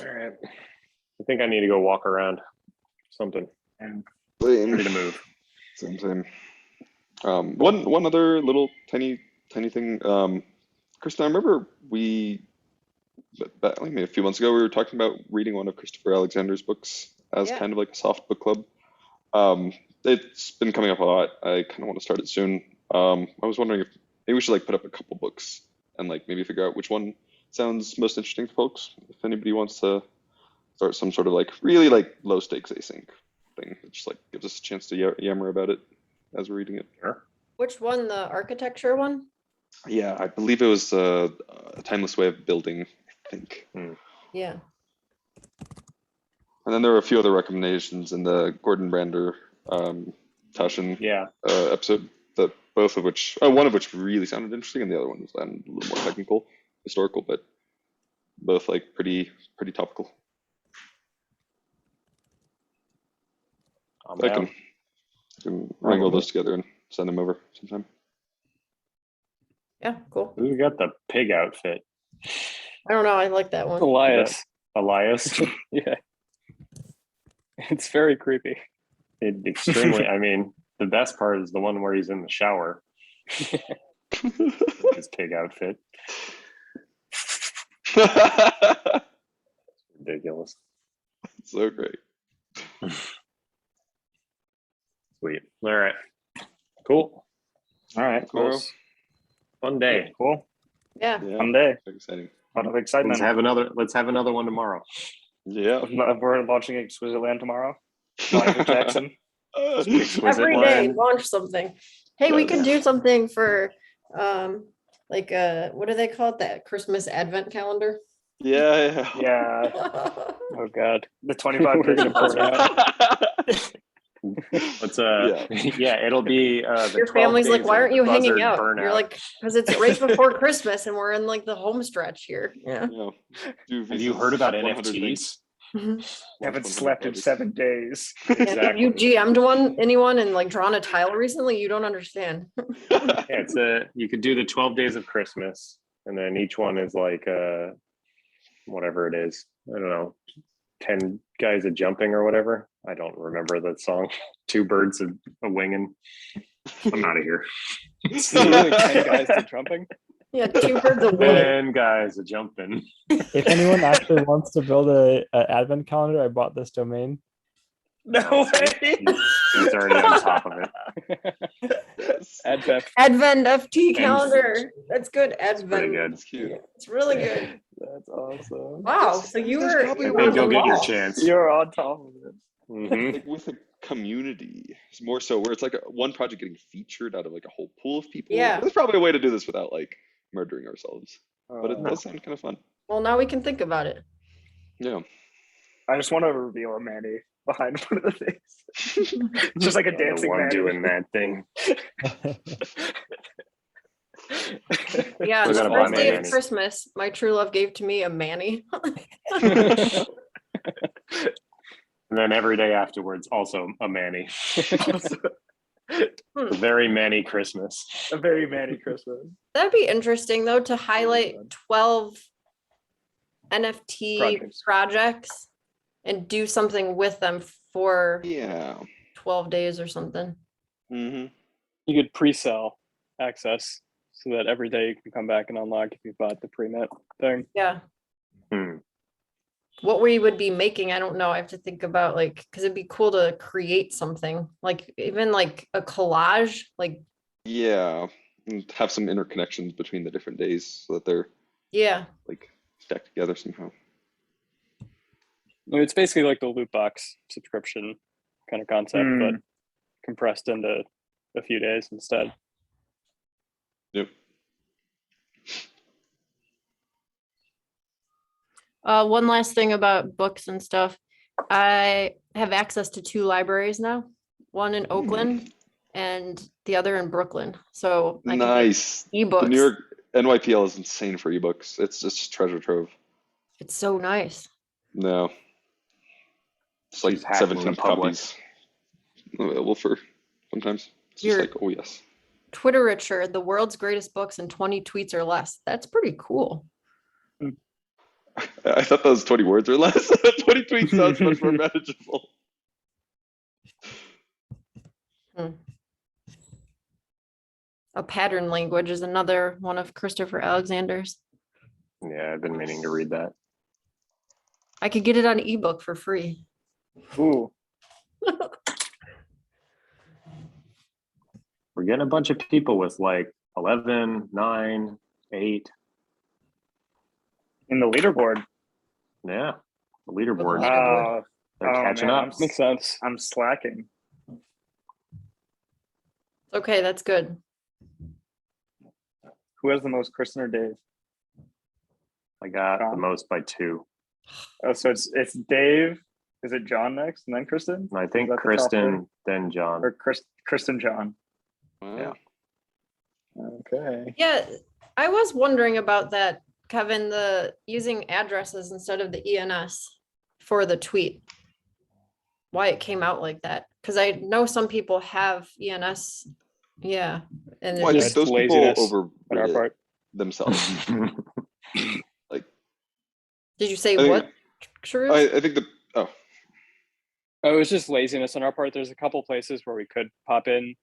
all right. I think I need to go walk around something. And Ready to move. Same. One other little tiny thing. Kristen, I remember like maybe a few months ago, we were talking about reading one of Christopher Alexander's books as Yeah. kind of like a soft book club. It's been coming up a lot. I kind of want to start it soon. I was wondering if maybe we should like put up a couple books and like maybe figure out which one sounds most interesting to folks. If anybody wants to start some sort of like really like low stakes async thing, it just like gives us a chance to yammer about it as we're reading it. Sure. Which one? The architecture one? Yeah, I believe it was a timeless way of building, I think. Yeah. And then there were a few other recommendations in the Gordon Brander Taschen Yeah. episode, that both of which, one of which really sounded interesting, and the other one was a little more technical, historical, but both like pretty topical. I'm I down. can wrangle those together and send them over sometime. Yeah, cool. Who got the pig outfit? I don't know. I like that one. Elias. Elias. Yeah. It's very creepy. Extremely. I mean, the best part is the one where he's in the shower. His pig outfit. Ridiculous. So great. Sweet. All right. Cool. All right, Cool. Fun day. cool. Yeah. Yeah. Fun day. Exciting. A lot of excitement. Let's have another one tomorrow. Yeah. We're launching Exquisite Land tomorrow. Live with Jackson. Exquisite Every day Land. launch something. Hey, we could do something for like what do they call it? That Christmas advent calendar. Yeah. Yeah, Oh God. the 25 We're days gonna of burn out. Let's Yeah. it'll be the Your 12 family's like, days why of aren't you hanging buzzard out? burnout. You're like, because it's right before Christmas and we're in like the home stretch here. Yeah. Yeah. Do Have you Visa's heard about 100 NFTs? things. haven't 100 slept in projects. 7 days. Have you GM'd anyone and like drawn a tile recently? You don't understand. Yeah, you could do the 12 days of Christmas, and then each one is like whatever it is. I don't know, 10 guys a jumping or whatever. I don't remember that song. 2 birds a winging. I'm out of here. Really 10 guys to jumping. Yeah, 2 birds a wing. 10 guys a jumping. If anyone actually wants to build a advent calendar, I bought this domain. No way. He's already on top of it. Yes. Advent FT calendar. That's good. Pretty Advent. good. It's cute. It's really good. That's awesome. Wow. So you There's were probably you I were one on think the you'll get your ball. chance. You're on top of it. Mhm. Like with a community, it's more so where it's like one project getting featured out of like a whole pool of people. Yeah. There's probably a way to do this without like murdering ourselves, but it Uh, does sound kind of fun. Well, now we can think about it. Yeah. I just want to reveal a Manny behind one of the things. It's just like a The dancing one Manny. doing that thing. Yeah, We the gotta buy first day of Manny. Christmas, my true love gave to me a Manny. And then every day afterwards, also a Manny. A very Manny Christmas. A very Manny Christmas. That'd be interesting though to highlight 12 NFT projects and do something with them for Yeah. 12 days or something. Mm-hmm. You could pre-sell access so that every day you can come back and unlock if you bought the pre-net thing. Yeah. Hmm. What we would be making, I don't know. I have to think about like, because it'd be cool to create something like even like a collage, like, Yeah. And have some interconnections between the different days so that they're yeah. like stacked together somehow. I mean, it's basically like the loot box subscription kind of concept, but compressed into a few days instead. Yep. One last thing about books and stuff. I have access to 2 libraries now, one in Oakland and the other in Brooklyn. So I can get Nice. The ebooks. New York NYPL is insane for ebooks. It's just treasure trove. It's so nice. No. It's like She's hacking the 17 public. copies available for sometimes. It's just You're- like, oh yes. Twitterature, the world's greatest books in 20 tweets or less. That's pretty cool. I thought that was 20 words or less. 20 tweets sounds much more manageable. A pattern language is another one of Christopher Alexander's. Yeah, I've been meaning to read that. I could get it on ebook for free. Ooh. We're getting a bunch of people with like 11, 9, 8. In the leaderboard. Yeah, the leaderboard. Leaderboard. They're catching man, up. Makes sense. I'm slacking. Okay, that's good. Who has the most Kristen or Dave? I got the most by 2. Oh, so it's Dave. Is it John next and then Kristen? And I Is think that the top Kristen, then John. Or Kristen John. Wow. Okay. Yeah, I was wondering about that, Kevin, the using addresses instead of the ENS for the tweet. Why it came out like that. Because I know some people have ENS. Yeah. And Well, I it think just, those people laziness on our overrid it part. themselves. Did you say I think- what, Shahruz? I think Oh, it was just laziness on our part. There's a couple places where we could pop in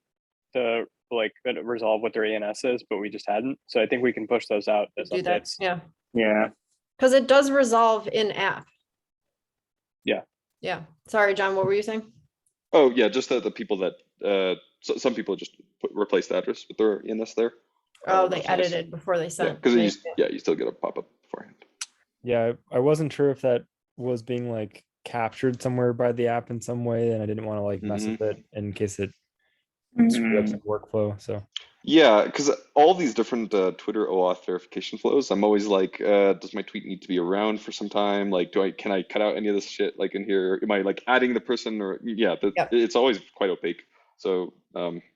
to like resolve what their ENS is, but we just hadn't. So I think we can push those out as Do that, updates. yeah. Yeah. Because it does resolve in app. Yeah. Yeah. Sorry, John, what were you saying? oh yeah, just the people that some people just replace the address with their ENS there. Oh, they That's nice. edited before they Yeah, sent. because They- you still get a pop-up beforehand. Yeah, I wasn't sure if that was being like captured somewhere by the app in some way, and I didn't want to like mess with it in case it screwed up some workflow. So Yeah, because all these different Twitter OAuth verification flows, I'm always like, does my tweet need to be around for some time? Like, can I cut out any of this shit like in here? Am I like adding the person or yeah, Yep. it's always quite opaque. So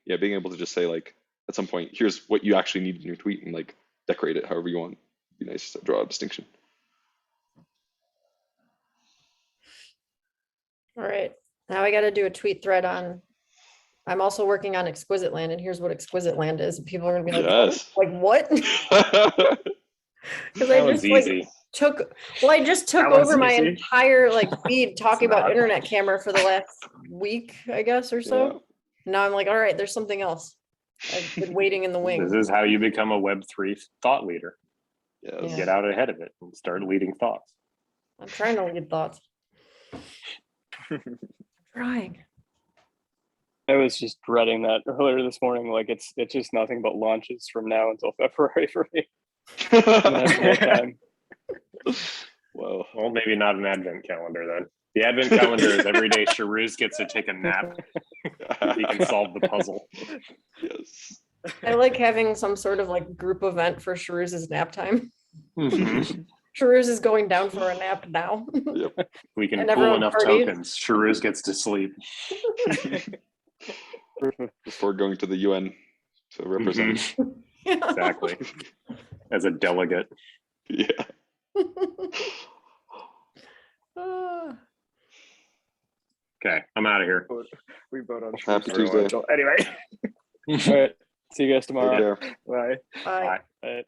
yeah, being able to just say like at some point, here's what you actually need in your tweet and like decorate it however you want. Be nice to draw a distinction. All right. Now I got to do a tweet thread on. I'm also working on Exquisite Land, and here's what Exquisite Land is. People are gonna be like, Yes. like what? Because That I one's just like easy. I just took That one's over my easy. entire like feed talking about not. internet camera for the last week, I guess, or so. Yeah. Now I'm like, all right, there's something else. I've been waiting in the This wings. is how you become a Web3 thought leader. Yes. Yeah. Get out ahead of it and start leading thoughts. I'm trying to lead thoughts. I'm trying. I was just dreading that earlier this morning. Like it's just nothing but launches from now until February for me. And that's no time. Well, Well, maybe not an advent calendar then. The advent calendar is every day Shahruz gets to take a nap. He can solve the puzzle. yes. I like having some sort of like group event for Shahruz's nap time. Mhm. Shahruz is going down for a nap now. Yep. We can And pool everyone enough parties. tokens. Shahruz gets to sleep. Before going to the UN to represent. Mhm. Exactly. As a delegate. Yeah. Ah. Okay, I'm out of here. We vote on Happy Shahruz Tuesday. Anyway, All right. See you guys tomorrow. Take care. bye. Bye. Bye. Bye.